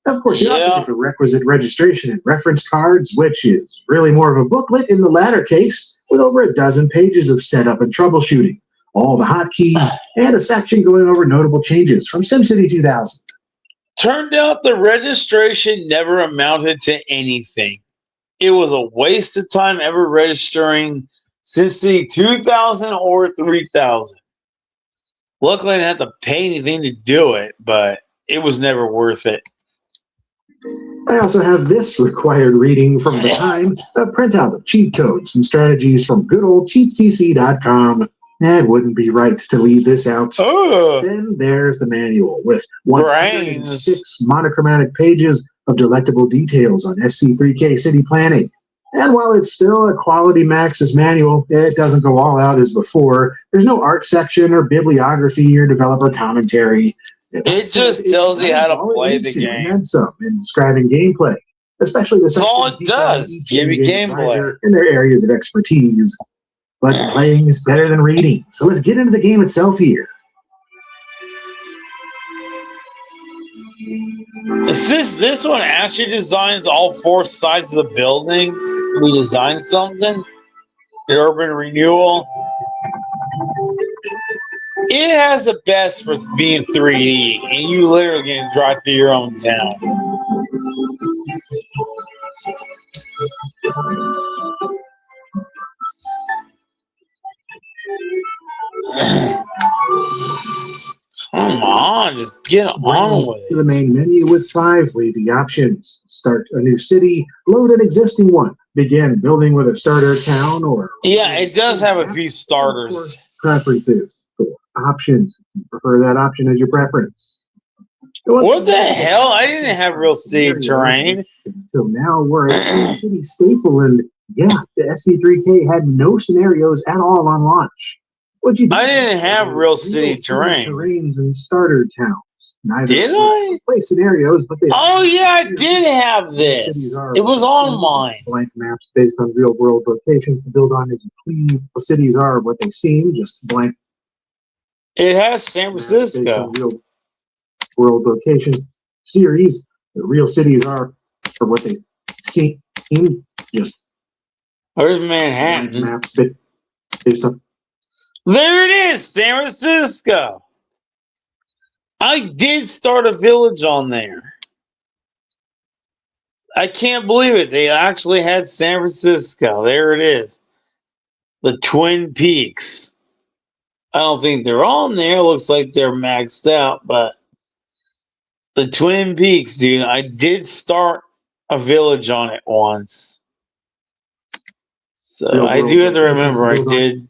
Of course, you have to get the requisite registration and reference cards, which is really more of a booklet in the latter case, with over a dozen pages of setup and troubleshooting, all the hotkeys, and a section going over notable changes from SimCity 2000. Turned out the registration never amounted to anything. It was a waste of time ever registering SimCity 2000 or 3000. Luckily, I didn't have to pay anything to do it, but it was never worth it. I also have this required reading from the time, a printout of cheat codes and strategies from good old cheatcc.com. It wouldn't be right to leave this out. Then there's the manual with 106 monochromatic pages of delectable details on SC3K city planning. And while it's still a quality Maxis manual, it doesn't go all out as before. There's no art section or bibliography or developer commentary. It just tells you how to play the game. And some in describing gameplay, especially the that's all it does. Give you gameplay in their areas of expertise. But playing is better than reading. So let's get into the game itself here. Since this one actually designs all four sides of the building, we designed something, the urban renewal. It has the best for being 3D, and you literally can drive through your own town. Come on, just get on with it. The main menu with 5 wavy options. Start a new city, load an existing one, begin building with a starter town, or... Yeah, it does have a few starters. Preferences. Options. You prefer that option as your preference. What the hell? I didn't have real city terrain. Until now, we're a city staple, and yeah, the SC3K had no scenarios at all on launch. I didn't have real city terrain. Terrains and starter towns. Neither did I? Play scenarios, but they. Oh yeah, I did have this. It was on mine. Blank maps based on real-world locations to build on as you please. The cities are what they seem, just blank. It has San Francisco. Real-world locations series. The real cities are what they seem, just. Where's Manhattan? Maps based on. There it is, San Francisco. I did start a village on there. I can't believe it. They actually had San Francisco. There it is. The Twin Peaks. I don't think they're on there. Looks like they're maxed out, but the Twin Peaks, dude, I did start a village on it once. So I do have to remember I did.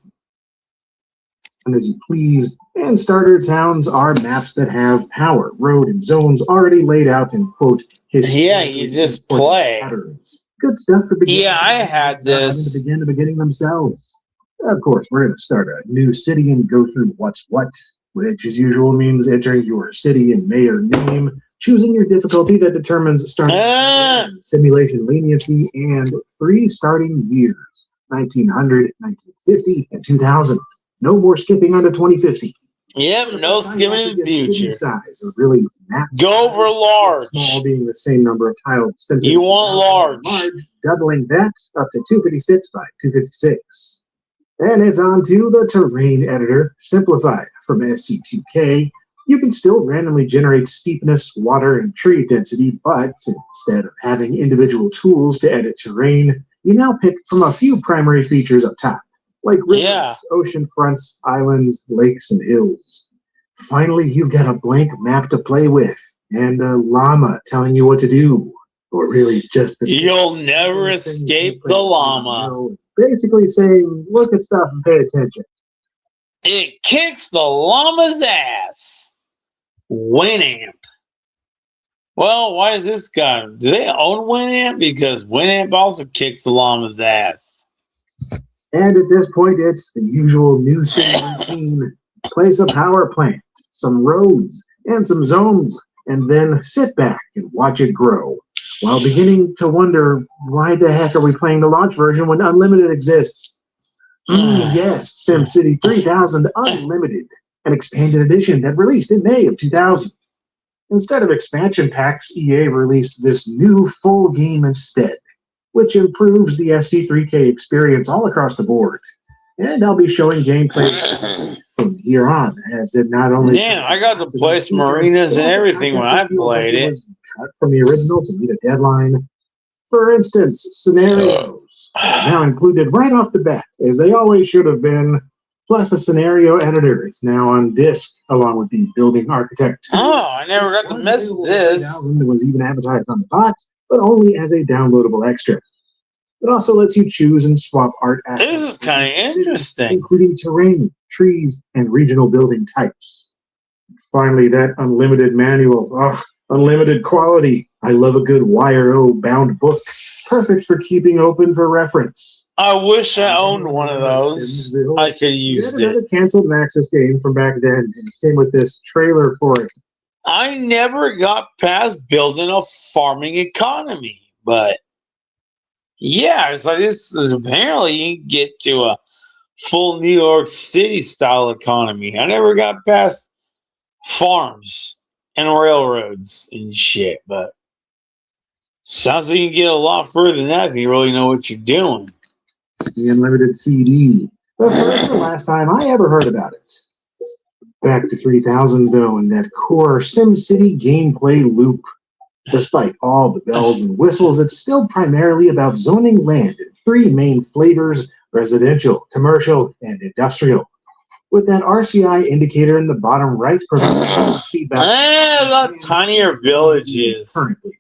And as you please, and starter towns are maps that have power, road, and zones already laid out in quote history. Yeah, you just play. Patterns. Good stuff for beginners. Yeah, I had this. To begin the beginning themselves. Of course, we're going to start a new city and go through what's what, which as usual means entering your city and mayor name, choosing your difficulty that determines starting simulation leniency, and 3 starting years, 1900, 1950, and 2000. No more skipping onto 2050. Yep, no skipping in the future. Size really go for large. Small being the same number of tiles. You want large. Doubling that up to 256 by 256. And it's on to the terrain editor, simplified from SC2K. You can still randomly generate steepness, water, and tree density, but instead of having individual tools to edit terrain, you now pick from a few primary features up top, like rivers, ocean fronts, islands, lakes, and hills. Finally, you've got a blank map to play with, and a llama telling you what to do. Or really just the... You'll never escape the llama. Basically saying, look at stuff and pay attention. It kicks the llama's ass. Winamp. Well, why is this guy? Do they own Winamp? Because Winamp also kicks the llama's ass. And at this point, it's the usual new city routine. Place a power plant, some roads, and some zones, and then sit back and watch it grow. While beginning to wonder, why the heck are we playing the launch version when Unlimited exists? Yes, SimCity 3000 Unlimited, an expanded edition that released in May of 2000. Instead of expansion packs, EA released this new full game instead, which improves the SC3K experience all across the board. And I'll be showing gameplay from here on, as it not only... Man, I got to place marinas and everything when I played it. Cut from the original to meet a deadline. For instance, scenarios are now included right off the bat, as they always should have been, plus a scenario editor. It's now on disk, along with the building architect. Oh, I never got to miss this. It was even advertised on the box, but only as a downloadable extra. It also lets you choose and swap art assets. This is kind of interesting. Including terrain, trees, and regional building types. Finally, that unlimited manual. Oh, unlimited quality. I love a good YRO bound book. Perfect for keeping open for reference. I wish I owned one of those. I could have used it. A canceled Maxis game from back then, and it came with this trailer for it. I never got past building a farming economy, but yeah, it's like this is apparently you can get to a full New York City style economy. I never got past farms and railroads and shit, but sounds like you can get a lot further than that if you really know what you're doing. The Unlimited CD. But for the last time I ever heard about it. Back to 3000 though, and that core SimCity gameplay loop. Despite all the bells and whistles, it's still primarily about zoning land in 3 main flavors: residential, commercial, and industrial. With that RCI indicator in the bottom right providing feedback. A lot tinier villages. Currently.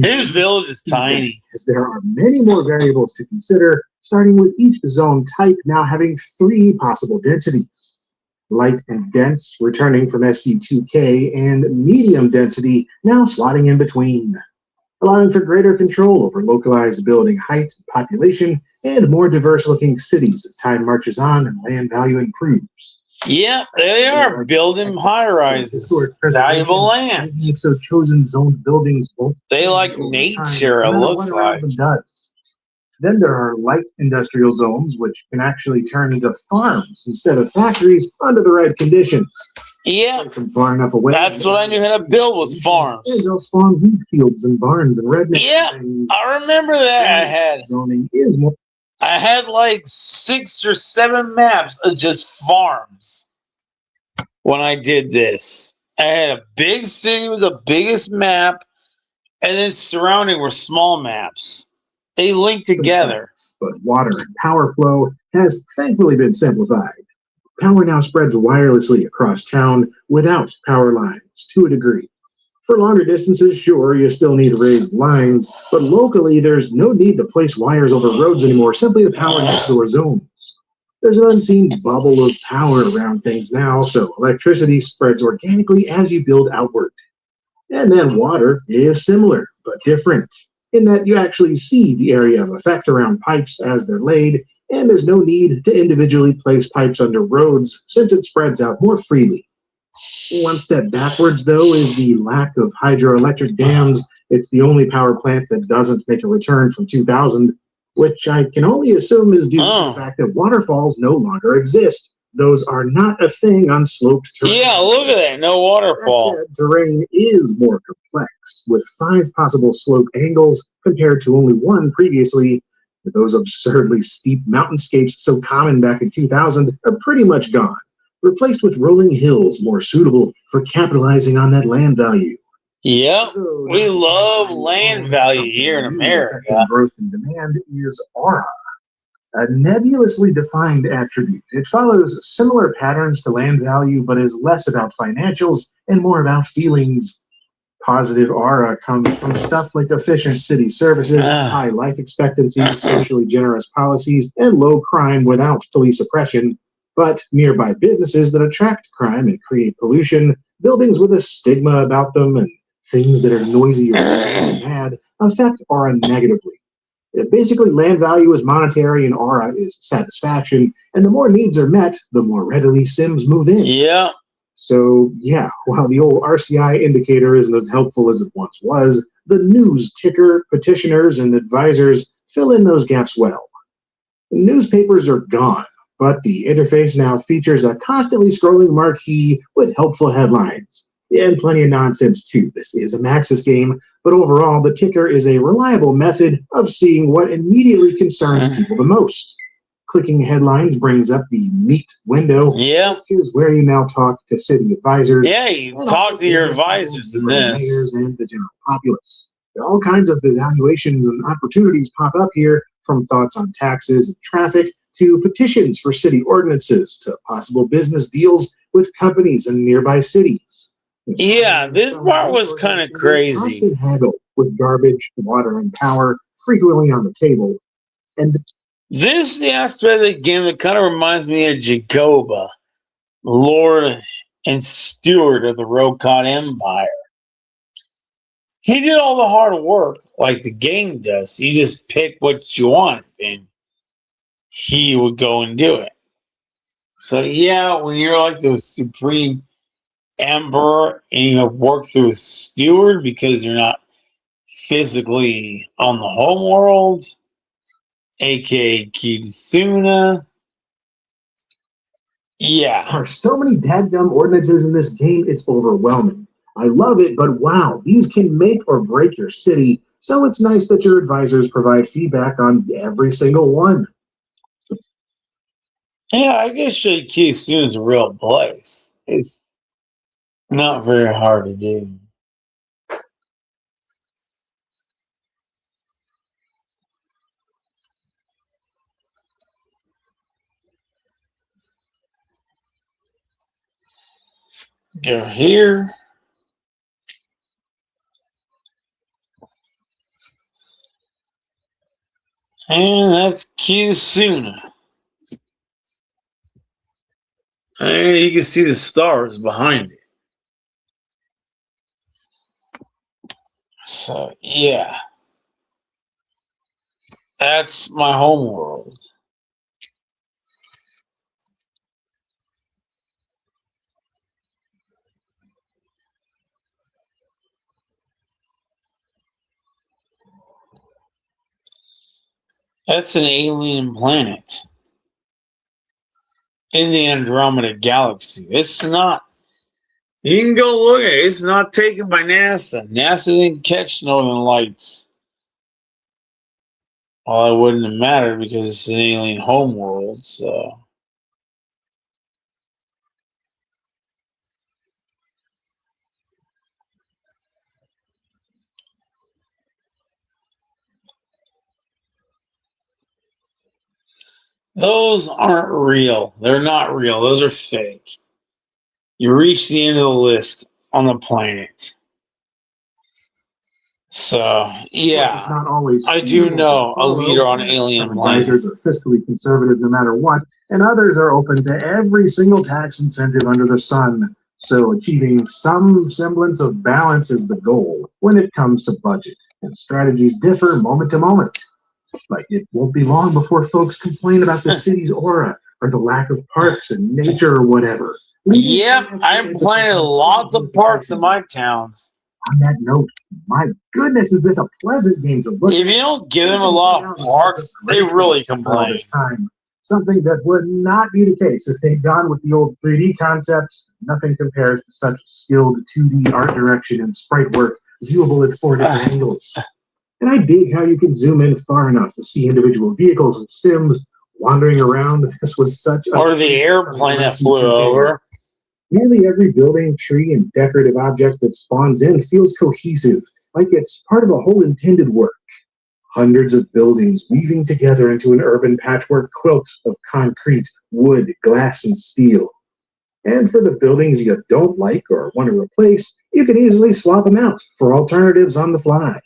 His village is tiny. As there are many more variables to consider, starting with each zone type now having 3 possible densities. Light and dense returning from SC2K, and medium density now slotting in between, allowing for greater control over localized building height, population, and more diverse-looking cities as time marches on and land value improves. Yeah, they are building high-rises, valuable land. So chosen zoned buildings won't... They like nature, it looks like. Then there are light industrial zones, which can actually turn into farms instead of factories under the right conditions. Yeah, far enough away. That's what I knew how to build was farms. They'll spawn wheat fields and barns and redneck. Yeah, I remember that. Zoning is more. I had like 6 or 7 maps of just farms when I did this. I had a big city with the biggest map, and then surrounding were small maps. They link together. But water and power flow has thankfully been simplified. Power now spreads wirelessly across town without power lines to a degree. For longer distances, sure, you still need raised lines, but locally there's no need to place wires over roads anymore, simply to power next door zones. There's an unseen bubble of power around things now, so electricity spreads organically as you build outward. And then water is similar, but different, in that you actually see the area of effect around pipes as they're laid, and there's no need to individually place pipes under roads since it spreads out more freely. One step backwards, though, is the lack of hydroelectric dams. It's the only power plant that doesn't make a return from 2000, which I can only assume is due to the fact that waterfalls no longer exist. Those are not a thing on sloped terrain. Yeah, look at that. No waterfall. That said, terrain is more complex, with 5 possible slope angles compared to only 1 previously. Those absurdly steep mountainscapes so common back in 2000 are pretty much gone, replaced with rolling hills more suitable for capitalizing on that land value. Yep, we love land value here in America. Growth and demand is aura, a nebulously defined attribute. It follows similar patterns to land value, but is less about financials and more about feelings. Positive aura comes from stuff like efficient city services, high life expectancy, socially generous policies, and low crime without police oppression. But nearby businesses that attract crime and create pollution, buildings with a stigma about them, and things that are noisy or bad affect aura negatively. Basically, land value is monetary and aura is satisfaction, and the more needs are met, the more readily Sims move in. Yeah. So, yeah, while the old RCI indicator isn't as helpful as it once was, the news ticker, petitioners, and advisors fill in those gaps well. Newspapers are gone, but the interface now features a constantly scrolling marquee with helpful headlines. And plenty of nonsense, too. This is a Maxis game, but overall, the ticker is a reliable method of seeing what immediately concerns people the most. Clicking headlines brings up the meet window. Yeah. Which is where you now talk to city advisors. Yeah, you talk to your advisors in this. Mayors and the general populace. All kinds of evaluations and opportunities pop up here, from thoughts on taxes and traffic to petitions for city ordinances to possible business deals with companies in nearby cities. Yeah, this part was kind of crazy. Constant haggle with garbage, water, and power frequently on the table. And this is the aspect of the game that kind of reminds me of Jacoba, Lord and Steward of the Rokot Empire. He did all the hard work like the game does. You just pick what you want and he would go and do it. So yeah, when you're like the supreme emperor and you have worked through a steward because you're not physically on the home world, aka Kitsuna. Yeah. There are so many dadgum ordinances in this game, it's overwhelming. I love it, but wow, these can make or break your city, so it's nice that your advisors provide feedback on every single one. Yeah, I guess Kitsuna is a real place. It's not very hard to do. Go here. And that's Kitsuna. And you can see the stars behind it. So, yeah. That's my home world. That's an alien planet in the Andromeda Galaxy. It's not. You can go look at it. It's not taken by NASA. NASA didn't catch Northern Lights. Well, it wouldn't have mattered because it's an alien homeworld, so. Those aren't real. They're not real. Those are fake. You reach the end of the list on the planet. So, yeah, It's not always I do feasible to know a follow. leader on Alien Some Planet. advisors are fiscally conservative no matter what, and others are open to every single tax incentive under the sun. So achieving some semblance of balance is the goal when it comes to budget, and strategies differ moment to moment. Like it won't be long before folks complain about the city's aura or the lack of parks and nature or whatever. Yep, I've planted lots of parks in my towns. On that note, my goodness, is this a pleasant game to look at? If you don't give them a lot of parks, they really complain. This time, something that would not be the case if they'd gone with the old 3D concepts. Nothing compares to such skilled 2D art direction and sprite work viewable at 4 different angles. And I dig how you can zoom in far enough to see individual vehicles and Sims wandering around. This was such a... Or the airplane that flew over. Nearly every building, tree, and decorative object that spawns in feels cohesive, like it's part of a whole intended work. Hundreds of buildings weaving together into an urban patchwork quilt of concrete, wood, glass, and steel. And for the buildings you don't like or want to replace, you can easily swap them out for alternatives on the fly.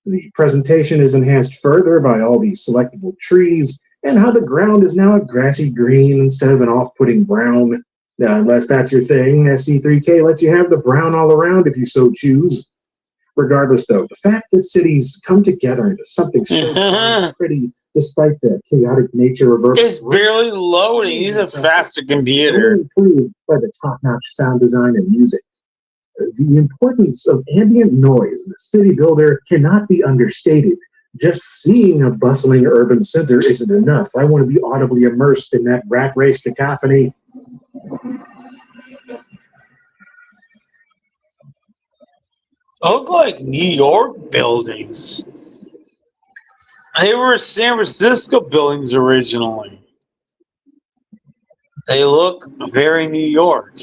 The presentation is enhanced further by all these selectable trees and how the ground is now a grassy green instead of an off-putting brown. Unless that's your thing, SC3K lets you have the brown all around if you so choose. Regardless, though, the fact that cities come together into something so pretty, despite the chaotic nature of Earth, it's barely loading. He's a faster computer. Improved by the top-notch sound design and music. The importance of ambient noise in the city builder cannot be understated. Just seeing a bustling urban center isn't enough. I want to be audibly immersed in that rat race cacophony. Look like New York buildings. They were San Francisco buildings originally. They look very New York.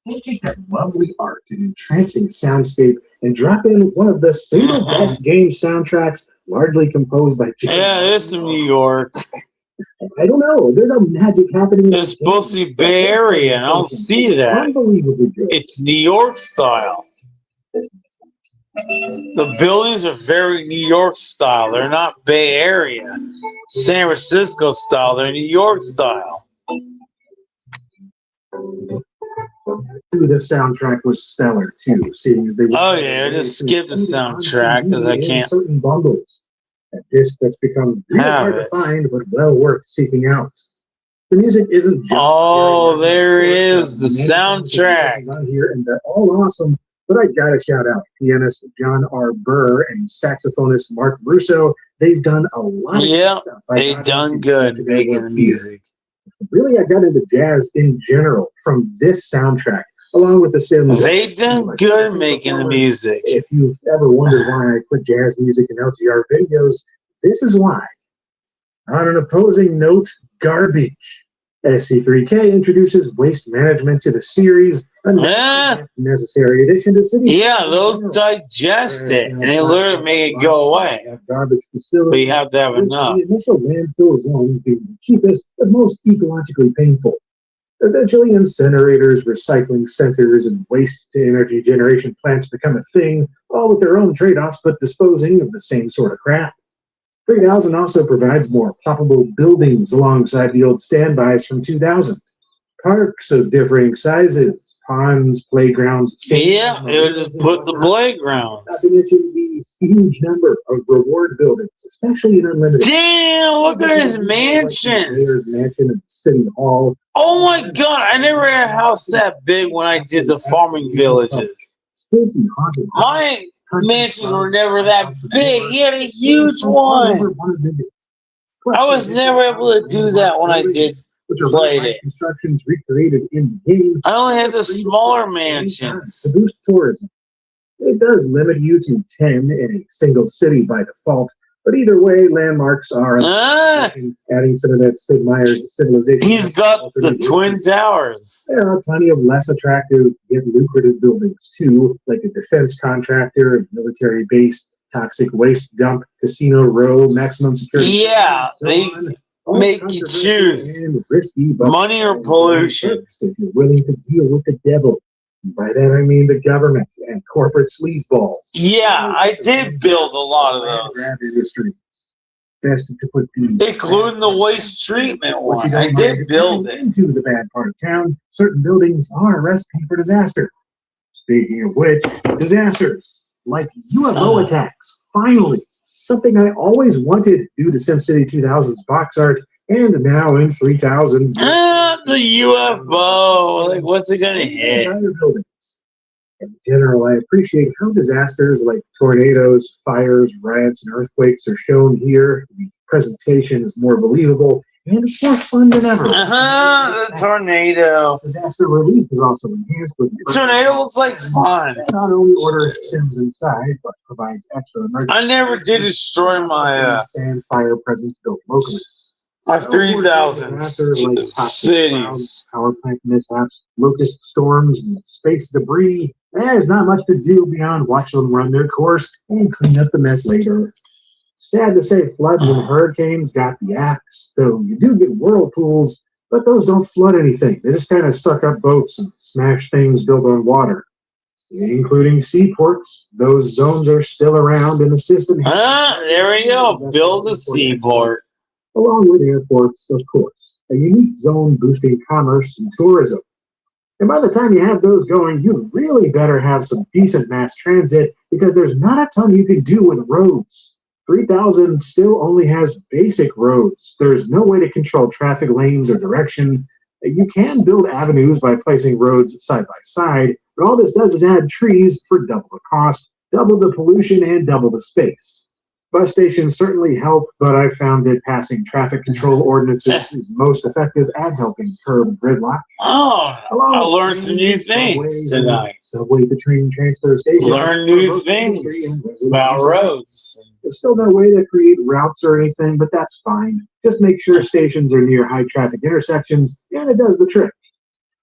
We'll take that lovely art and entrancing soundscape and drop in one of the single best game soundtracks, largely composed by James. Yeah, there's some New York. I don't know. There's a magic happening. It's supposed to be Bay Area, and I don't see that. Unbelievably good. It's New York style. The buildings are very New York style. They're not Bay Area, San Francisco style. They're New York style. The soundtrack was stellar too, seeing as they were. Oh yeah, I just skipped the soundtrack because I can't. Certain bundles. A disc that's become really hard to find, but well worth seeking out. The music isn't just. Oh, there it is, the soundtrack. On here, and they're all awesome. But I gotta shout out pianist John R. Burr and saxophonist Mark Russo. They've done a lot of stuff. They've done good making the music. Really, I got into jazz in general from this soundtrack, along with the Sims. They've done good making the music. If you've ever wondered why I put jazz music in LGR videos, this is why. On an opposing note, garbage. SC3K introduces waste management to the series, a necessary addition to City. Yeah, those digest it, and they literally make it go away. Garbage facilities. But you have to have enough. The initial landfill zones being the cheapest, but most ecologically painful. Eventually, incinerators, recycling centers, and waste-to-energy generation plants become a thing, all with their own trade-offs, but disposing of the same sort of crap. 3000 also provides more poppable buildings alongside the old standbys from 2000. Parks of differing sizes, ponds, playgrounds. Yeah, it would just put the playgrounds. Not to mention the huge number of reward buildings, especially in Unlimited. Damn, look at his mansions. Mansion and City Hall. Oh my god, I never had a house that big when I did the farming villages. My mansions were never that big. He had a huge one. I was never able to do that when I did played it. Constructions recreated in the game. I only had the smaller mansions. To boost tourism. It does limit you to 10 in a single city by default, But either way, landmarks are adding some of that Sid Meier's civilization. He's got the Twin Towers. There are plenty of less attractive yet lucrative buildings too, like a defense contractor, a military base, toxic waste dump, casino row, maximum security. Yeah, they make you choose money or pollution. If you're willing to deal with the devil. By that I mean the government and corporate sleazeballs. Yeah, I did build a lot of those. Industries. Best to put including the waste treatment one. I did build it. Into the bad part of town, certain buildings are a recipe for disaster. Speaking of which, disasters like UFO attacks. Finally, something I always wanted due to SimCity 2000's box art, and now in 3000. The UFO. Like, what's it gonna hit? In general, I appreciate how disasters like tornadoes, fires, riots, and earthquakes are shown here. The presentation is more believable, and it's more fun than ever. The tornado. Disaster relief is also enhanced with the tornado looks like fun. Not only order Sims inside, but provides extra emergency. I never did destroy my and fire presence built locally. My 3,000 cities. Power plant mishaps, locust storms, and space debris. There's not much to do beyond watch them run their course and clean up the mess later. Sad to say, floods and hurricanes got the axe, though you do get whirlpools, but those don't flood anything. They just kind of suck up boats and smash things built on water, including seaports. Those zones are still around in the system. There we go. Build a seaport. Along with airports, of course. A unique zone boosting commerce and tourism. And by the time you have those going, you really better have some decent mass transit, because there's not a ton you can do with roads. 3000 still only has basic roads. There's no way to control traffic lanes or direction. You can build avenues by placing roads side by side, but all this does is add trees for double the cost, double the pollution, and double the space. Bus stations certainly help, but I've found that passing traffic control ordinances is most effective at helping curb gridlock. Oh, I learned some new things tonight. Subway to train transfer station. Learn new things about roads. There's still no way to create routes or anything, but that's fine. Just make sure stations are near high traffic intersections, and it does the trick.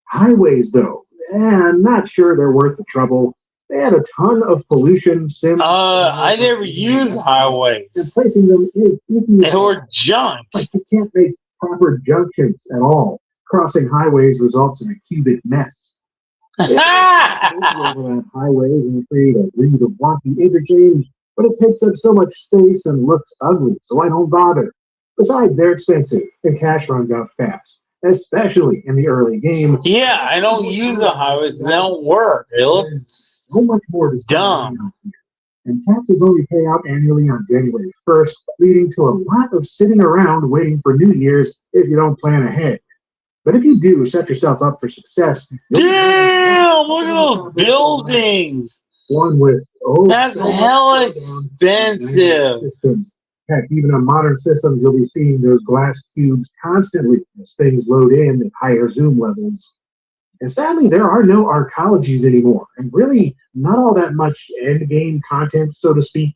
Highways, though, I'm not sure they're worth the trouble. They had a ton of pollution. I never use highways. Replacing them is easy. They were junk. Like, you can't make proper junctions at all. Crossing highways results in a cubic mess. Overlap highways and create a reed of wonky interchange, but it takes up so much space and looks ugly, so I don't bother. Besides, they're expensive, and cash runs out fast, especially in the early game. Yeah, I don't use the highways. They don't work. It looks so much more dumb. And taxes only pay out annually on January 1st, leading to a lot of sitting around waiting for New Year's if you don't plan ahead. But if you do set yourself up for success... Damn! Look at those buildings! One with... that's hella expensive! Systems. Heck, even on modern systems, you'll be seeing those glass cubes constantly as things load in at higher zoom levels. And sadly, there are no arcologies anymore, and really not all that much endgame content, so to speak.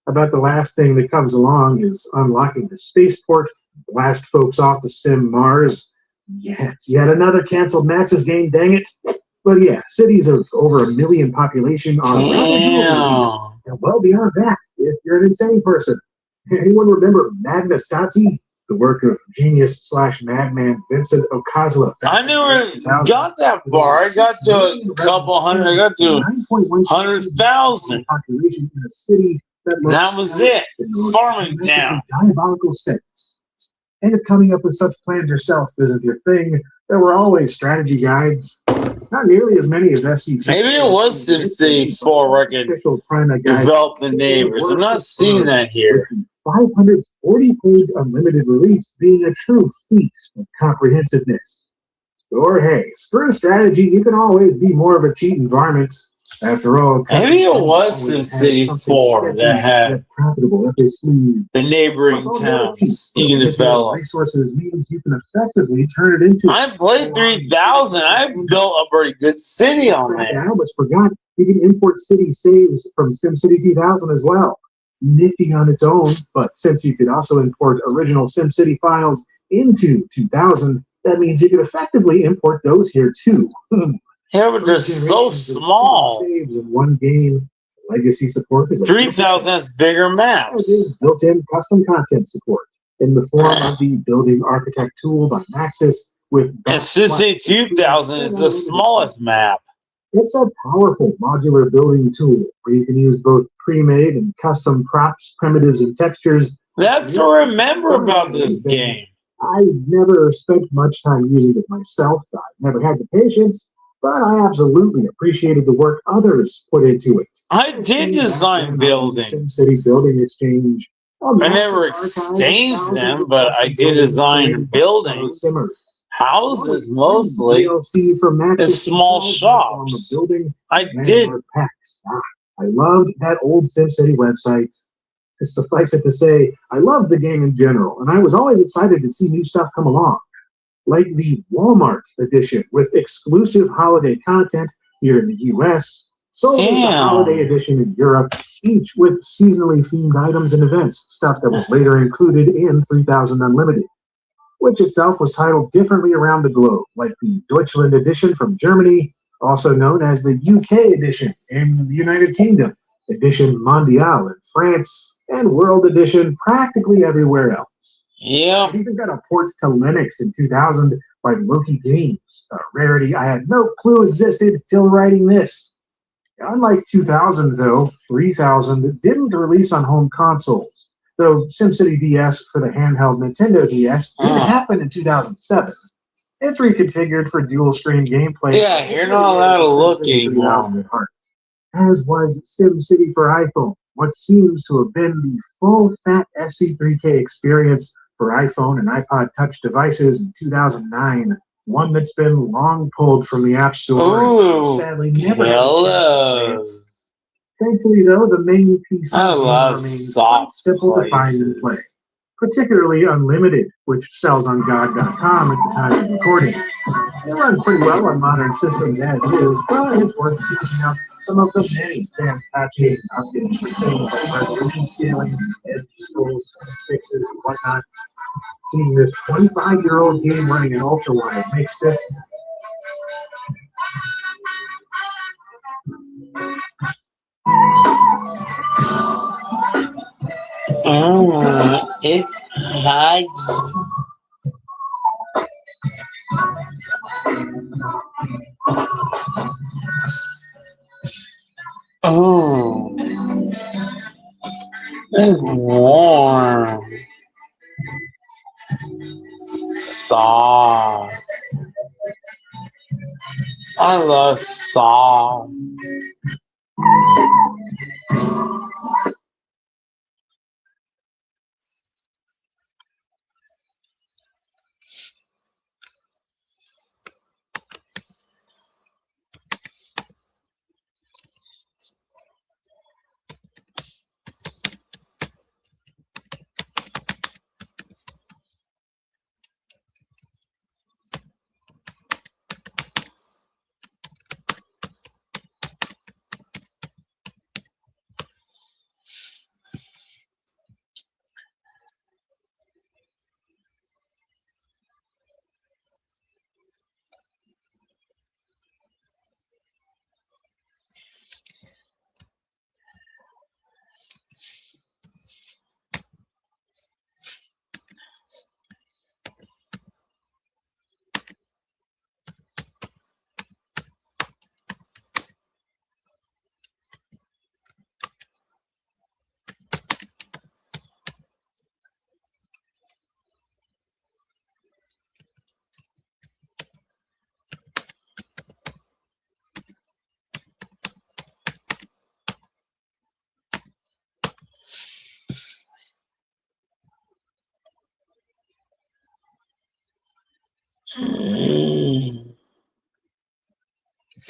About the last thing that comes along is unlocking the spaceport, blast folks off to Sim Mars. Yeah, it's yet another canceled Maxis game, dang it. But yeah, cities of over 1 million population are and well beyond that, if you're an insane person. Anyone remember Magna Sati? The work of genius/madman Vincent Ocasio. I never got that far. I got to a couple hundred. I got to 100,000. Population in a city that was it. Farming town. Diabolical sense. And if coming up with such plans yourself isn't your thing, there were always strategy guides. Not nearly as many as SCP. Maybe it was SimCity 4 where I could develop the neighbors. I'm not seeing that here. 540-page unlimited release being a true feat of comprehensiveness. Or hey, screw strategy, you can always be more of a cheat environment. After all, maybe it was SimCity 4 that had the neighboring towns you can develop. Resources means you can effectively turn it into. I played 3000. I built a very good city on that. I almost forgot you can import city saves from SimCity 2000 as well. nifty on its own, but since you could also import original SimCity files into 2000, that means you could effectively import those here too. Yeah, but they're so small. Saves in one game. Legacy support is 3000 has bigger maps. Is built-in custom content support in the form of the Building Architect tool by Maxis with. And SimCity 2000 is the smallest map. It's a powerful modular building tool where you can use both pre-made and custom props, primitives, and textures. That's what I remember about this game. I never spent much time using it myself. I never had the patience, but I absolutely appreciated the work others put into it. I did design buildings. SimCity Building Exchange. I never exchanged them, but I did design buildings. Houses mostly. And small shops. I did. I loved that old SimCity website. Suffice it to say, I loved the game in general, and I was always excited to see new stuff come along. Like the Walmart edition with exclusive holiday content here in the US, so the holiday edition in Europe, each with seasonally themed items and events, stuff that was later included in 3000 Unlimited, which itself was titled differently around the globe, like the Deutschland edition from Germany, also known as the UK edition in the United Kingdom, edition Mondiale in France, and World edition practically everywhere else. Yeah. I even got a port to Linux in 2000 by Loki Games, a rarity I had no clue existed till writing this. Unlike 2000, though, 3000 didn't release on home consoles, though SimCity DS for the handheld Nintendo DS did happen in 2007. It's reconfigured for dual-screen gameplay. Yeah, you're not allowed to look anymore. As was SimCity for iPhone, what seems to have been the full-fat SC3K experience for iPhone and iPod Touch devices in 2009. One that's been long pulled from the App Store. Ooh, sadly, never. Hello. Thankfully, though, the main piece I love remains soft simple to find and play. Particularly Unlimited, which sells on GOG.com at the time of recording. It runs pretty well on modern systems as is, but it's worth seeking out some of the many fan patches and updates for things like resolution scaling, edge scrolls, fixes, and whatnot. Seeing this 25-year-old game running in ultra-wide makes this it's high. Oh, it's warm. Soft. I love soft.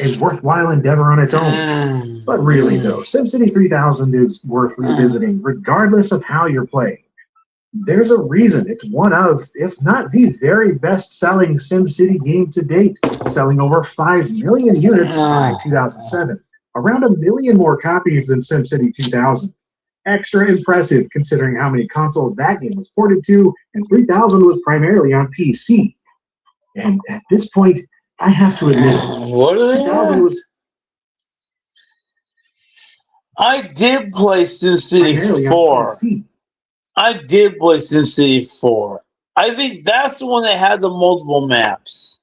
a worthwhile endeavor on its own. But really, though, SimCity 3000 is worth revisiting, regardless of how you're playing. There's a reason it's one of, if not the very best-selling SimCity game to date, selling over 5 million units by 2007. Around 1 million more copies than SimCity 2000. Extra impressive considering how many consoles that game was ported to, and 3000 was primarily on PC. And at this point, I have to admit, what are they 3000 was I did play primarily SimCity on 4. PC. I did play SimCity 4. I think that's the one that had the multiple maps.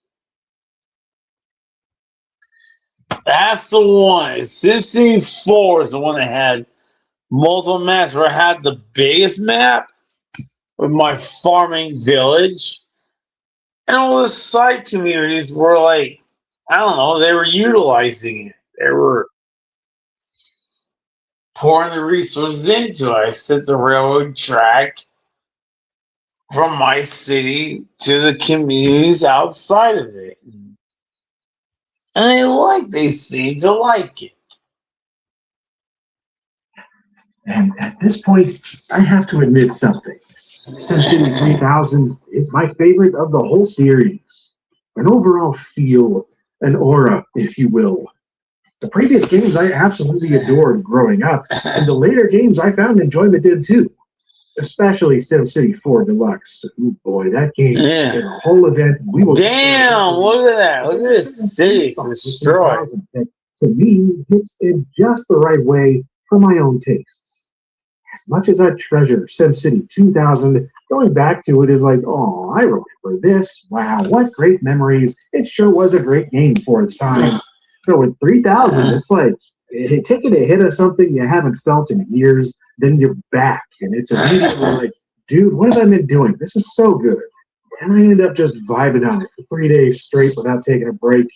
That's the one. SimCity 4 is the one that had multiple maps, where I had the biggest map with my farming village. And all the side communities were like, I don't know, they were utilizing it. They were pouring the resources into it. I set the railroad track from my city to the communities outside of it. And they seem to like it. And at this point, I have to admit something. SimCity 3000 is my favorite of the whole series. An overall feel, an aura, if you will. The previous games I absolutely adored growing up, and the later games I found enjoyment in too. Especially SimCity 4 Deluxe. Ooh, boy, that game is a whole event. We will Damn, look at that. Look at this city destroyed. To me, hits in just the right way for my own tastes. As much as I treasure SimCity 2000, going back to it is like, oh, I remember this. Wow, what great memories. It sure was a great game for its time. So with 3000, it's like taking a hit of something you haven't felt in years, then you're back. And it's immediately like, dude, what have I been doing? This is so good. And I end up just vibing on it for 3 days straight without taking a break.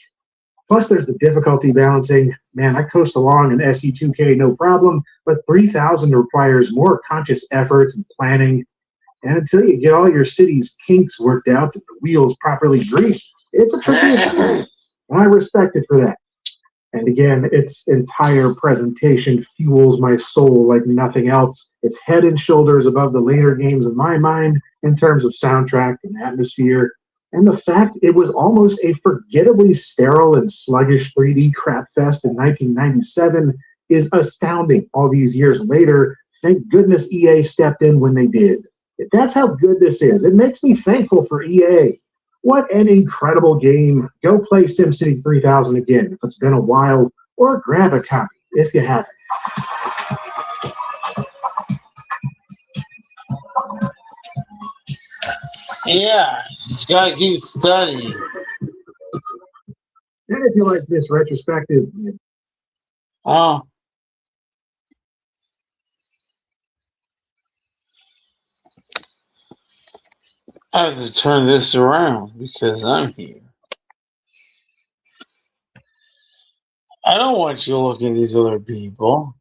Plus, there's the difficulty balancing. Man, I coast along in SE2K no problem, but 3000 requires more conscious effort and planning. And until you get all your city's kinks worked out and the wheels properly greased, it's a tricky experience. And I respect it for that. And again, its entire presentation fuels my soul like nothing else. It's head and shoulders above the later games in my mind in terms of soundtrack and atmosphere. And the fact it was almost a forgettably sterile and sluggish 3D crapfest in 1997 is astounding all these years later. Thank goodness EA stepped in when they did. That's how good this is. It makes me thankful for EA. What an incredible game. Go play SimCity 3000 again if it's been a while, or grab a copy if you haven't. Yeah, just gotta keep studying. And if you like this retrospective, Oh. I have to turn this around because I'm here. I don't want you to look at these other people.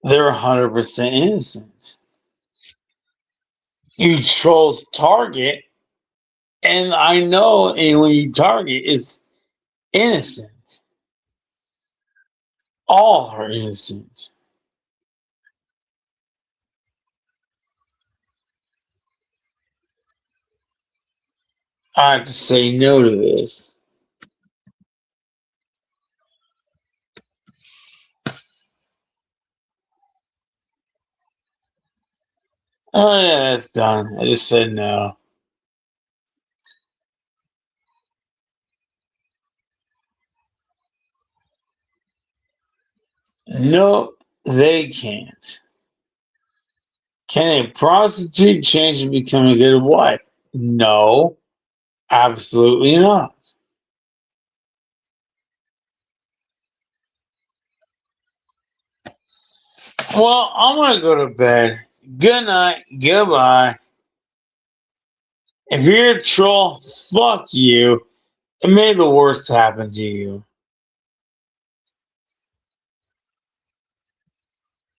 They're 100% innocent. You trolls target, and I know anyone you target is innocent. All are innocent. I have to say no to this. Oh yeah, that's done. I just said no. Nope, they can't. Can a prostitute change and become a good wife? No, absolutely not. Well, I'm gonna go to bed. Good night. Goodbye. If you're a troll, fuck you. And may the worst happen to you.